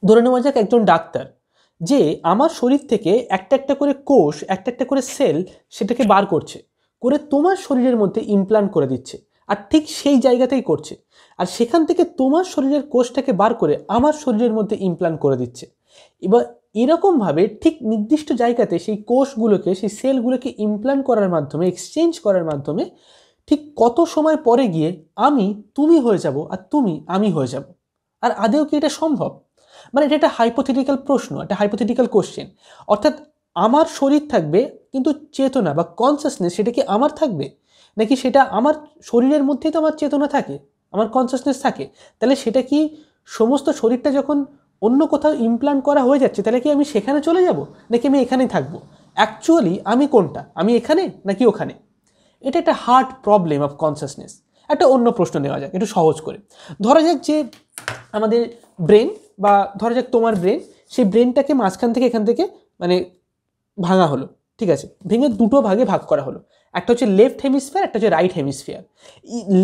ধরে নেওয়া যাক একজন ডাক্তার যে আমার শরীর থেকে একটা একটা করে কোষ, একটা একটা করে সেল সেটাকে বার করছে, করে তোমার শরীরের মধ্যে ইমপ্লান্ট করে দিচ্ছে। আর ঠিক সেই জায়গাতেই করছে, আর সেখান থেকে তোমার শরীরের কোষটাকে বার করে আমার শরীরের মধ্যে ইমপ্লান্ট করে দিচ্ছে। এবার এরকমভাবে ঠিক নির্দিষ্ট জায়গাতে সেই কোষগুলোকে, সেই সেলগুলোকে ইমপ্লান্ট করার মাধ্যমে, এক্সচেঞ্জ করার মাধ্যমে ঠিক কত সময় পরে গিয়ে আমি তুমি হয়ে যাব আর তুমি আমি হয়ে যাব। আর আদেও কি এটা সম্ভব? মানে এটা একটা হাইপোথেটিক্যাল প্রশ্ন, একটা হাইপোথেটিক্যাল কোশ্চেন। অর্থাৎ আমার শরীর থাকবে কিন্তু চেতনা বা কনসাসনেস সেটা কি আমার থাকবে, নাকি সেটা আমার শরীরের মধ্যেই তো আমার চেতনা থাকে, আমার কনসাসনেস থাকে। তাহলে সেটা কি সমস্ত শরীরটা যখন অন্য কোথাও ইমপ্লান্ট করা হয়ে যাচ্ছে তাহলে কি আমি সেখানে চলে যাব, নাকি আমি এখানেই থাকবো? অ্যাকচুয়ালি আমি কোনটা, আমি এখানে নাকি ওখানে? এটা একটা হার্ড প্রবলেম অফ কনসাসনেস। একটা অন্য প্রশ্ন নেওয়া যাক একটু সহজ করে। ধরা যাক যে আমাদের ব্রেন, বা ধরা যাক তোমার ব্রেন, সেই ব্রেনটাকে মাঝখান থেকে এখান থেকে মানে ভাঙা হলো, ঠিক আছে, ভেঙে দুটো ভাগে ভাগ করা হলো। একটা হচ্ছে লেফট হেমিস্ফিয়ার, একটা হচ্ছে রাইট হেমিস্ফিয়ার।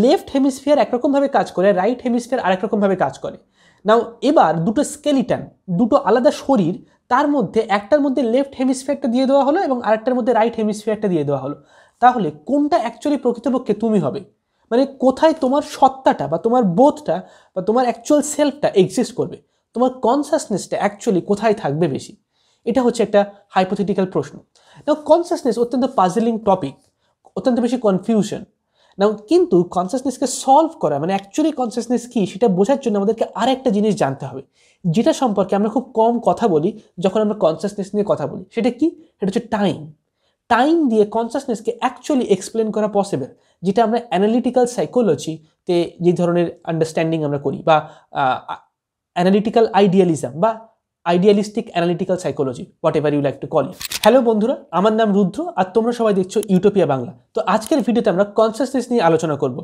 লেফট হেমিস্ফিয়ার একরকমভাবে কাজ করে, রাইট হেমিস্ফিয়ার আরেক রকমভাবে কাজ করে। নাও এবার দুটো স্কেলিটন, দুটো আলাদা শরীর, তার মধ্যে একটার মধ্যে লেফট হেমিস্ফিয়ারটা দিয়ে দেওয়া হলো এবং আরেকটার মধ্যে রাইট হেমিস্ফিয়ারটা দিয়ে দেওয়া হলো। তাহলে কোনটা অ্যাকচুয়ালি প্রকৃতপক্ষে তুমি হবে? মানে কোথায় তোমার সত্তাটা বা তোমার বোধটা বা তোমার অ্যাকচুয়াল সেলফটা এক্সিস্ট করবে? তোমার কনসাসনেসটা অ্যাকচুয়ালি কোথায় থাকবে বেশি? এটা হচ্ছে একটা হাইপোথেটিক্যাল প্রশ্ন। নাও কনসাসনেস অত্যন্ত পাজলিং টপিক, অত্যন্ত বেশি কনফিউশন। নাও কিন্তু কনসাসনেসকে সলভ করা, মানে অ্যাকচুয়ালি কনসাসনেস কী সেটা বোঝার জন্য আমাদেরকে আরেকটা জিনিস জানতে হবে, যেটা সম্পর্কে আমরা খুব কম কথা বলি যখন আমরা কনসাসনেস নিয়ে কথা বলি। সেটা কি? সেটা হচ্ছে টাইম। টাইম দিয়ে কনসাসনেসকে অ্যাকচুয়ালি এক্সপ্লেন করা পসিবল, যেটা আমরা অ্যানালিটিক্যাল সাইকোলজিতে যে ধরনের আন্ডারস্ট্যান্ডিং আমরা করি, বা অ্যানালিটিক্যাল আইডিয়ালিজম বা idealistic analytical psychology, whatever you like to call it. Hello বন্ধুরা, আমার নাম রুদ্র আর তোমরা সবাই দেখছো ইউটোপিয়া বাংলা। তো আজকের ভিডিওতে আমরা কনসাসনেস নিয়ে আলোচনা করব,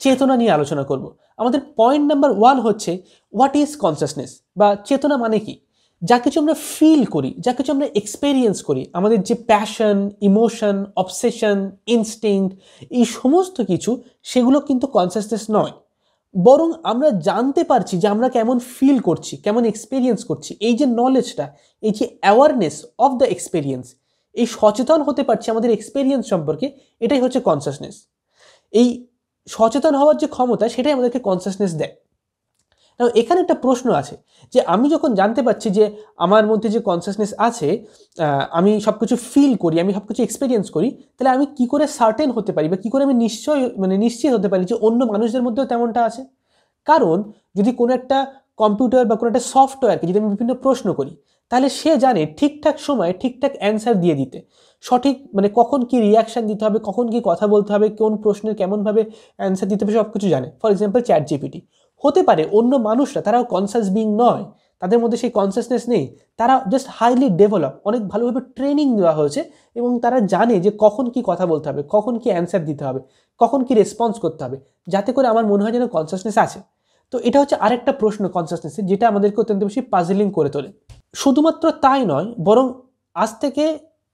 চেতনা নিয়ে আলোচনা করব। আমাদের পয়েন্ট নাম্বার 1 হচ্ছে হোয়াট ইজ কনসাসনেস, বা চেতনা মানে কি? যা কিছু আমরা ফিল করি, যা কিছু আমরা এক্সপেরিয়েন্স করি, আমাদের যে প্যাশন, ইমোশন, অবসেশন, ইনস্টিংক্ট, এই সমস্ত কিছু, সেগুলো কিন্তু কনসাসনেস নয়। বরং আমরা জানতে পারছি যে আমরা কেমন ফিল করছি, কেমন এক্সপেরিয়েন্স করছি, এই যে নলেজটা, এই যে অ্যাওয়ারনেস অফ দ্য এক্সপেরিয়েন্স, এই সচেতন হতে পারছি আমাদের এক্সপেরিয়েন্স সম্পর্কে, এটাই হচ্ছে কনসাসনেস। এই সচেতন হওয়ার যে ক্ষমতা, সেটাই আমাদেরকে কনসাসনেস দেয়। এখানে একটা প্রশ্ন আছে যে আমি যখন জানতে পারছি যে আমার মধ্যে যে কনসাসনেস আছে, আমি সব কিছু ফিল করি, আমি সব কিছু এক্সপেরিয়েন্স করি, তাহলে আমি কি করে সার্টেন হতে পারি, বা কী করে আমি নিশ্চিত হতে পারি যে অন্য মানুষদের মধ্যেও তেমনটা আছে? কারণ যদি কোনো একটা কম্পিউটার বা কোনো একটা সফটওয়্যারকে যদি আমি বিভিন্ন প্রশ্ন করি, তাহলে সে জানে ঠিকঠাক সময়ে ঠিকঠাক অ্যান্সার দিয়ে দিতে, সঠিক মানে কখন কি রিয়াকশান দিতে হবে, কখন কি কথা বলতে হবে, কোন প্রশ্নের কেমনভাবে অ্যান্সার দিতে হবে, সব কিছু জানে। For example chat GPT. হতে পারে অন্য মানুষরা, তারাও কনসাস বিং নয়, তাদের মধ্যে সেই কনসাসনেস নেই, তারা জাস্ট হাইলি ডেভেলপ, অনেক ভালোভাবে ট্রেনিং দেওয়া হয়েছে এবং তারা জানে যে কখন কি কথা বলতে হবে, কখন কি অ্যান্সার দিতে হবে, কখন কি রেসপন্স করতে হবে, যাতে করে আমার মনে হয় যেন কনসাসনেস আছে। তো এটা হচ্ছে আরেকটা প্রশ্ন কনসাসনেসের, যেটা আমাদেরকে অত্যন্ত বেশি পাজলিং করে তোলে। শুধুমাত্র তাই নয়, বরং আজ থেকে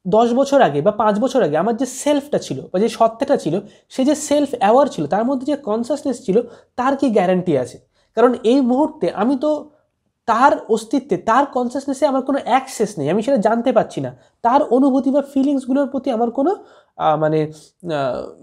10 বছর আগে বা 5 বছর আগে আমার যে সেলফটা ছিল বা যে সত্তাটা ছিল, সে যে সেলফ অ্যাওয়ার ছিল, তার মধ্যে যে কনসাসনেস ছিল, তার কি গ্যারান্টি আছে? কারণ এই মুহূর্তে আমি তো তার অস্তিত্বে, তার কনসাসনেসে আমার কোনো অ্যাক্সেস নেই, আমি সেটা জানতে পারছি না। তার অনুভূতি বা ফিলিংসগুলোর প্রতি আমার কোনো মানে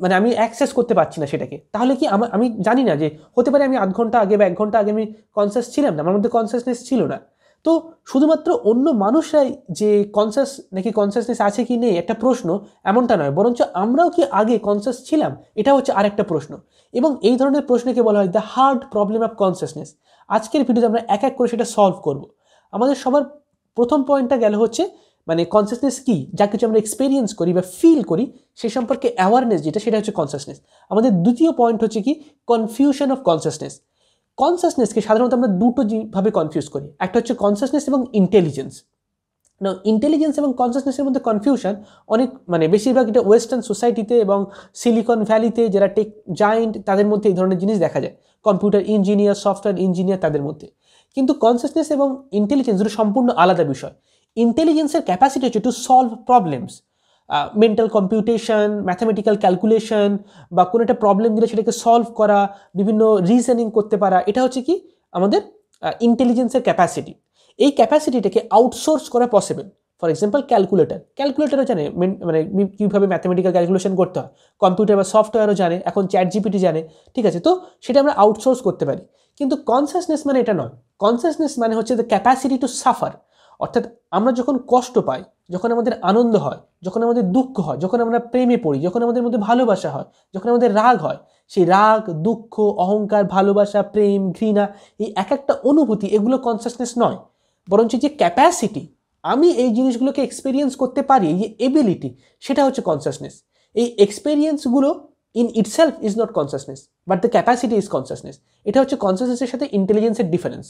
মানে আমি অ্যাক্সেস করতে পারছি না সেটাকে। তাহলে কি আমি জানি না যে, হতে পারে আমি আধ ঘন্টা আগে বা 1 ঘন্টা আগে আমি কনসাস ছিলাম না, আমার মধ্যে কনসাসনেস ছিল না। তো শুধুমাত্র অন্য মানুষরাই যে কনসাস নাকি কনসাসনেস আছে কি নেই একটা প্রশ্ন, এমনটা নয়, বরঞ্চ আমরাও কি আগে কনসাস ছিলাম, এটা হচ্ছে আরেকটা প্রশ্ন। এবং এই ধরনের প্রশ্নকে বলা হয় the hard problem of consciousness. আজকের ভিডিওতে আমরা এক এক করে সেটা সলভ করব। আমাদের সবার প্রথম পয়েন্টটা গেল হচ্ছে মানে কনসাসনেস কি, যা কিছু আমরা এক্সপেরিয়েন্স করি বা ফিল করি সে সম্পর্কে অ্যাওয়ারনেস যেটা, সেটা হচ্ছে কনসাসনেস। আমাদের দ্বিতীয় পয়েন্ট হচ্ছে কি, কনফিউশন অফ কনসাসনেস। কনসাসনেসকে সাধারণত আমরা দুটো ভাবে কনফিউজ করি, একটা হচ্ছে কনসাসনেস এবং ইন্টেলিজেন্স। না, ইন্টেলিজেন্স এবং কনসাসনেসের মধ্যে কনফিউশন অনেক, মানে বেশিরভাগ এটা ওয়েস্টার্ন সোসাইটিতে এবং সিলিকন ভ্যালিতে যারা টেক জায়েন্ট, তাদের মধ্যে এই ধরনের জিনিস দেখা যায়, কম্পিউটার ইঞ্জিনিয়ার, সফটওয়্যার ইঞ্জিনিয়ার, তাদের মধ্যে। কিন্তু কনসাসনেস এবং ইন্টেলিজেন্স দুটো সম্পূর্ণ আলাদা বিষয়। ইন্টেলিজেন্সের ক্যাপাসিটি হচ্ছে to solve problems, mental computation, mathematical calculation, বা কোনো একটা প্রবলেম দিলে সেটাকে সলভ করা, বিভিন্ন রিজনিং করতে পারা, এটা হচ্ছে কি আমাদের ইন্টেলিজেন্সের ক্যাপাসিটি। এই ক্যাপাসিটিটাকে আউটসোর্স করা পসিবল। ফর এক্সাম্পল ক্যালকুলেটারও জানে মানে কীভাবে ম্যাথমেটিক্যাল ক্যালকুলেশন করতে হয়, কম্পিউটার বা সফটওয়্যারও জানে, এখন চ্যাট জিপিটি জানে, ঠিক আছে? তো সেটা আমরা আউটসোর্স করতে পারি। কিন্তু কনসাসনেস মানে এটা নয়। কনসাসনেস মানে হচ্ছে দ্য ক্যাপাসিটি টু সাফার, অর্থাৎ আমরা যখন কষ্ট পাই, যখন আমাদের আনন্দ হয়, যখন আমাদের দুঃখ হয়, যখন আমরা প্রেমে পড়ি, যখন আমাদের মধ্যে ভালোবাসা হয়, যখন আমাদের রাগ হয়, সেই রাগ, দুঃখ, অহংকার, ভালোবাসা, প্রেম, ঘৃণা, এই এক একটা অনুভূতি, এগুলো কনসাসনেস নয়, বরঞ্চ যে ক্যাপাসিটি, আমি এই জিনিসগুলোকে এক্সপেরিয়েন্স করতে পারি, এই যে এবিলিটি, সেটা হচ্ছে কনসাসনেস। এই এক্সপেরিয়েন্সগুলো in itself is not consciousness, but the capacity is consciousness. এটা হচ্ছে কনসাসনেসের সাথে ইন্টেলিজেন্সের ডিফারেন্স।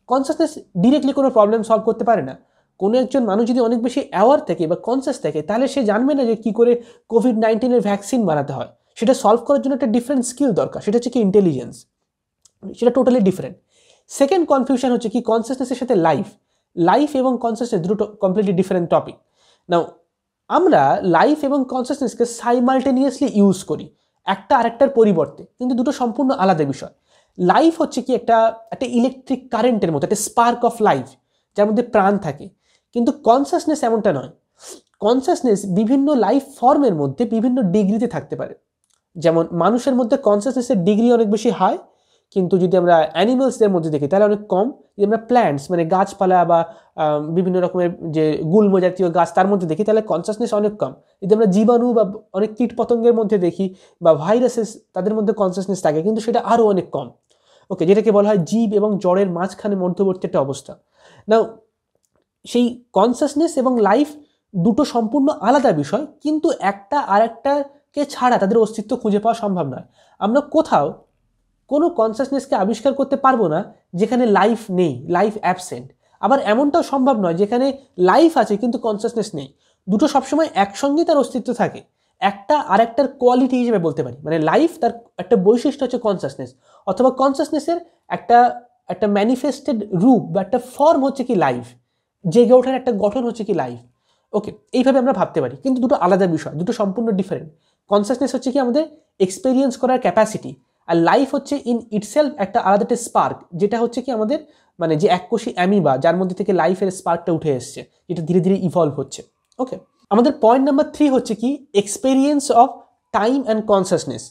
কনসাসনেস ডিরেক্টলি কোনো প্রবলেম সলভ করতে পারে না। কোনো একজন মানুষ যদি অনেক বেশি অ্যাওয়ার থাকে বা কনসাস থাকে, তাহলে সে জানবে না যে কী করে কোভিড-19 ভ্যাকসিন বানাতে হয়। সেটা সলভ করার জন্য একটা ডিফারেন্ট স্কিল দরকার, সেটা হচ্ছে কি ইন্টেলিজেন্স, সেটা টোটালি ডিফারেন্ট। সেকেন্ড কনফিউশন হচ্ছে কি কনসাসনেসের সাথে লাইফ এবং কনসাসনেস দুটো কমপ্লিটলি ডিফারেন্ট টপিক। নাও আমরা লাইফ এবং কনসাসনেসকে সাইমালটেনিয়াসলি ইউজ করি একটা আরেকটার পরিবর্তে, কিন্তু দুটো সম্পূর্ণ আলাদা বিষয়। লাইফ হচ্ছে কি একটা ইলেকট্রিক কারেন্টের মতো, একটা স্পার্ক অফ লাইফ যার মধ্যে প্রাণ থাকে, কিন্তু কনসাসনেস এমনটা নয়। কনসাসনেস বিভিন্ন লাইফ ফর্মের মধ্যে বিভিন্ন ডিগ্রিতে থাকতে পারে। যেমন মানুষের মধ্যে কনসাসনেসের ডিগ্রি অনেক বেশি হাই, কিন্তু যদি আমরা অ্যানিমালসদের মধ্যে দেখি তাহলে অনেক কম। যদি আমরা প্ল্যান্টস মানে গাছপালা বা বিভিন্ন রকমের যে গুল্ম জাতীয় গাছ তার মধ্যে দেখি, তাহলে কনসাসনেস অনেক কম। যদি আমরা জীবাণু বা অনেক কীট পতঙ্গের মধ্যে দেখি বা ভাইরাসেস, তাদের মধ্যে কনসাসনেস থাকে, কিন্তু সেটা আরও অনেক কম। ওকে, যেটাকে বলা হয় জীব এবং জড়ের মাঝখানে মধ্যবর্তী একটা অবস্থা। নাও সেই কনসাসনেস এবং লাইফ দুটো সম্পূর্ণ আলাদা বিষয়, কিন্তু একটা আর একটাকে ছাড়া তাদের অস্তিত্ব খুঁজে পাওয়া সম্ভব নয়। আমরা কোথাও কোনো কনসাসনেসকে আবিষ্কার করতে পারবো না যেখানে লাইফ নেই, লাইফ অ্যাবসেন্ট। আবার এমনটাও সম্ভব নয় যেখানে লাইফ আছে কিন্তু কনসাসনেস নেই। দুটো সবসময় একসঙ্গে তার অস্তিত্ব থাকে, একটা আর একটার কোয়ালিটি হিসেবে বলতে পারি। মানে লাইফ তার একটা বৈশিষ্ট্য হচ্ছে কনসাসনেস, অথবা কনসাসনেসের একটা ম্যানিফেস্টেড রূপ বা একটা ফর্ম হচ্ছে কি লাইফ, জেগে ওঠার একটা গঠন হচ্ছে কি লাইফ। ওকে, এইভাবে আমরা ভাবতে পারি, কিন্তু দুটো আলাদা বিষয়, দুটো সম্পূর্ণ ডিফারেন্ট। কনসাসনেস হচ্ছে কি আমাদের এক্সপেরিয়েন্স করার ক্যাপাসিটি, আর লাইফ হচ্ছে ইন ইটসেলফ একটা আলাদা একটা স্পার্ক, যেটা হচ্ছে কি আমাদের মানে যে এককোষী অ্যামিবা, যার মধ্যে থেকে লাইফের স্পার্কটা উঠে এসছে, যেটা ধীরে ধীরে ইভলভ হচ্ছে। ওকে, আমাদের পয়েন্ট নাম্বার 3 হচ্ছে কি experience of time and consciousness.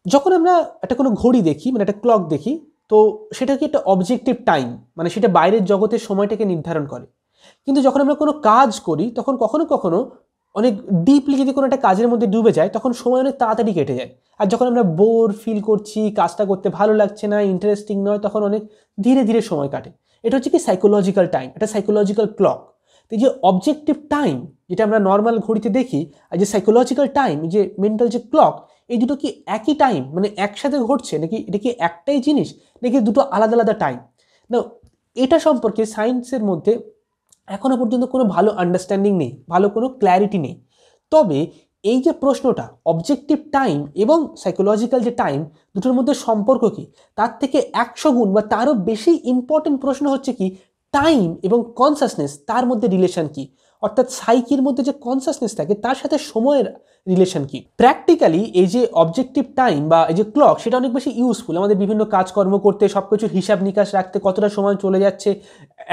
যখন আমরা একটা কোনো ঘড়ি দেখি, মানে একটা ক্লক দেখি, তো সেটা কি একটা অবজেক্টিভ টাইম, মানে সেটা বাইরের জগতের সময়টাকে নির্ধারণ করে। কিন্তু যখন আমরা কোনো কাজ করি, তখন কখনো কখনো অনেক ডিপলি যদি কোনো একটা কাজের মধ্যে ডুবে যায়, তখন সময় অনেক তাড়াতাড়ি কেটে যায়। আর যখন আমরা বোর ফিল করছি, কাজটা করতে ভালো লাগছে না, ইন্টারেস্টিং নয়, তখন অনেক ধীরে ধীরে সময় কাটে। এটা হচ্ছে কি সাইকোলজিক্যাল টাইম, একটা সাইকোলজিক্যাল ক্লক। তো এই যে অবজেক্টিভ টাইম যেটা আমরা নর্মাল ঘড়িতে দেখি, আর যে সাইকোলজিক্যাল টাইম, যে মেন্টাল যে ক্লক, এই দুটো কি একই টাইম, মানে একসাথে ঘটছে নাকি, এটা কি একটাই জিনিস নাকি দুটো আলাদা আলাদা টাইম? না, এটা সম্পর্কে সায়েন্সের মধ্যে এখনো পর্যন্ত কোনো ভালো আন্ডারস্ট্যান্ডিং নেই, ভালো কোনো ক্ল্যারিটি নেই। তবে এই যে প্রশ্নটা অবজেক্টিভ টাইম এবং সাইকোলজিক্যাল যে টাইম, দুটোর মধ্যে সম্পর্ক কি, তার থেকে 100 গুণ বা তারও বেশি ইম্পর্টেন্ট প্রশ্ন হচ্ছে কি টাইম এবং কনসাসনেস, তার মধ্যে রিলেশন কি, অর্থাৎ সাইকির মধ্যে যে কনসাসনেস থাকে তার সাথে সময়ের রিলেশন কি। প্র্যাকটিক্যালি এই যে অবজেক্টিভ টাইম বা এই যে ক্লক, সেটা অনেক বেশি ইউজফুল আমাদের বিভিন্ন কাজকর্ম করতে, সব কিছুর হিসাব নিকাশ রাখতে, কতটা সময় চলে যাচ্ছে,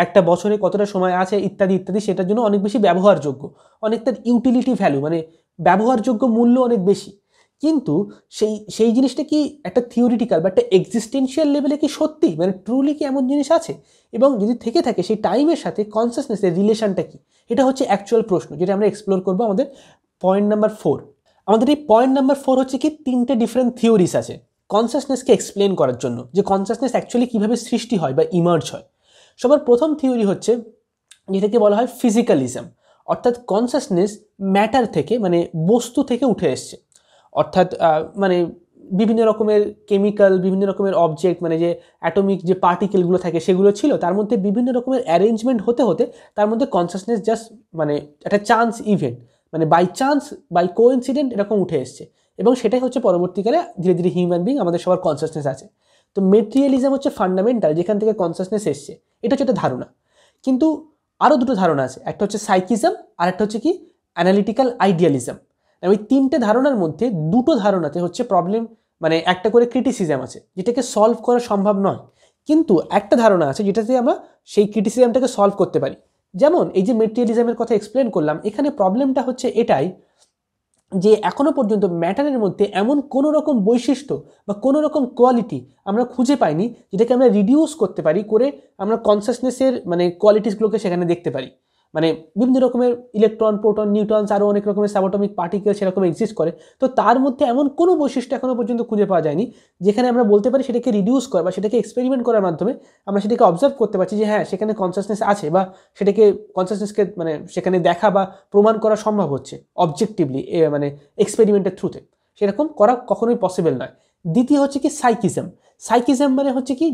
একটা বছরে কতটা সময় আছে, ইত্যাদি ইত্যাদি, সেটার জন্য অনেক বেশি ব্যবহারযোগ্য, অনেক তার ইউটিলিটি ভ্যালু মানে ব্যবহারযোগ্য মূল্য অনেক বেশি। কিন্তু সেই জিনিসটা কি একটা থিওরিটিক্যাল বা একটা এক্সিস্টেন্সিয়াল লেভেলে কি সত্যি, মানে ট্রুলি কি এমন জিনিস আছে, এবং যদি থেকে থাকে সেই টাইমের সাথে কনসাসনেসের রিলেশনটা কি, এটা হচ্ছে অ্যাকচুয়াল প্রশ্ন, যেটা আমরা এক্সপ্লোর করবো আমাদের পয়েন্ট নাম্বার 4। আমাদের এই পয়েন্ট নাম্বার 4 হচ্ছে কি 3টে ডিফারেন্ট থিওরিস আছে কনসাসনেসকে এক্সপ্লেন করার জন্য, যে কনসাসনেস অ্যাকচুয়ালি কীভাবে সৃষ্টি হয় বা ইমার্জ হয়। সবার প্রথম থিওরি হচ্ছে যেটাকে বলা হয় ফিজিক্যালিজম, অর্থাৎ কনসাসনেস ম্যাটার থেকে মানে বস্তু থেকে উঠে এসছে, অর্থাৎ মানে বিভিন্ন রকমের কেমিক্যাল, বিভিন্ন রকমের অবজেক্ট, মানে যে অ্যাটমিক যে পার্টিকেলগুলো থাকে সেগুলো ছিল, তার মধ্যে বিভিন্ন রকমের অ্যারেঞ্জমেন্ট হতে হতে তার মধ্যে কনসাসনেস জাস্ট মানে একটা চান্স ইভেন্ট, মানে বাই চান্স, বাই কোইন্সিডেন্ট এরকম উঠে এসছে, এবং সেটাই হচ্ছে পরবর্তীকালে ধীরে ধীরে হিউম্যান বিং আমাদের সবার কনসাসনেস আছে। তো মেটেরিয়ালিজম হচ্ছে ফান্ডামেন্টাল, যেখান থেকে কনসাসনেস এসছে, এটা হচ্ছে একটা ধারণা। কিন্তু আরও দুটো ধারণা আছে, একটা হচ্ছে সাইকিজম আর একটা হচ্ছে কি অ্যানালিটিক্যাল আইডিয়ালিজম। ওই 3টে ধারণার মধ্যে দুটো ধারণাতে হচ্ছে প্রবলেম, মানে একটা করে ক্রিটিসিজম আছে, যেটাকে সলভ করা সম্ভব নয়। কিন্তু একটা ধারণা আছে যেটাতে আমরা সেই ক্রিটিসিজমটাকে সলভ করতে পারি। যেমন এই যে মেটেরিয়ালিজমের কথা এক্সপ্লেন করলাম, এখানে প্রবলেমটা হচ্ছে এটাই যে এখনো পর্যন্ত ম্যাটারের মধ্যে এমন কোনো রকম বৈশিষ্ট্য বা কোনো রকম কোয়ালিটি আমরা খুঁজে পাইনি যেটাকে আমরা রিডিউস করতে পারি করে আমরা কনসাসনেসের মানে কোয়ালিটিসগুলোকে সেখানে দেখতে পারি। মানে বিভিন্ন রকমের ইলেকট্রন, প্রোটন, নিউট্রনস, আরও অনেক রকমের সাবঅ্যাটমিক পার্টিকেল সেরকম এক্সিস্ট করে। তো তার মধ্যে এমন কোনো বৈশিষ্ট্য এখনো পর্যন্ত খুঁজে পাওয়া যায়নি যেখানে আমরা বলতে পারি সেটাকে রিডিউস করা বা সেটাকে এক্সপেরিমেন্ট করার মাধ্যমে আমরা সেটাকে অবজার্ভ করতে পারছি যে হ্যাঁ সেখানে কনসাসনেস আছে বা সেটাকে কনসাসনেসকে মানে সেখানে দেখা বা প্রমাণ করা সম্ভব হচ্ছে অবজেক্টিভলি, মানে এক্সপেরিমেন্টের থ্রুতে। সেরকম করা কখনোই পসিবল নয়। দ্বিতীয় হচ্ছে কি সাইকিজম। সাইকিজম মানে হচ্ছে কি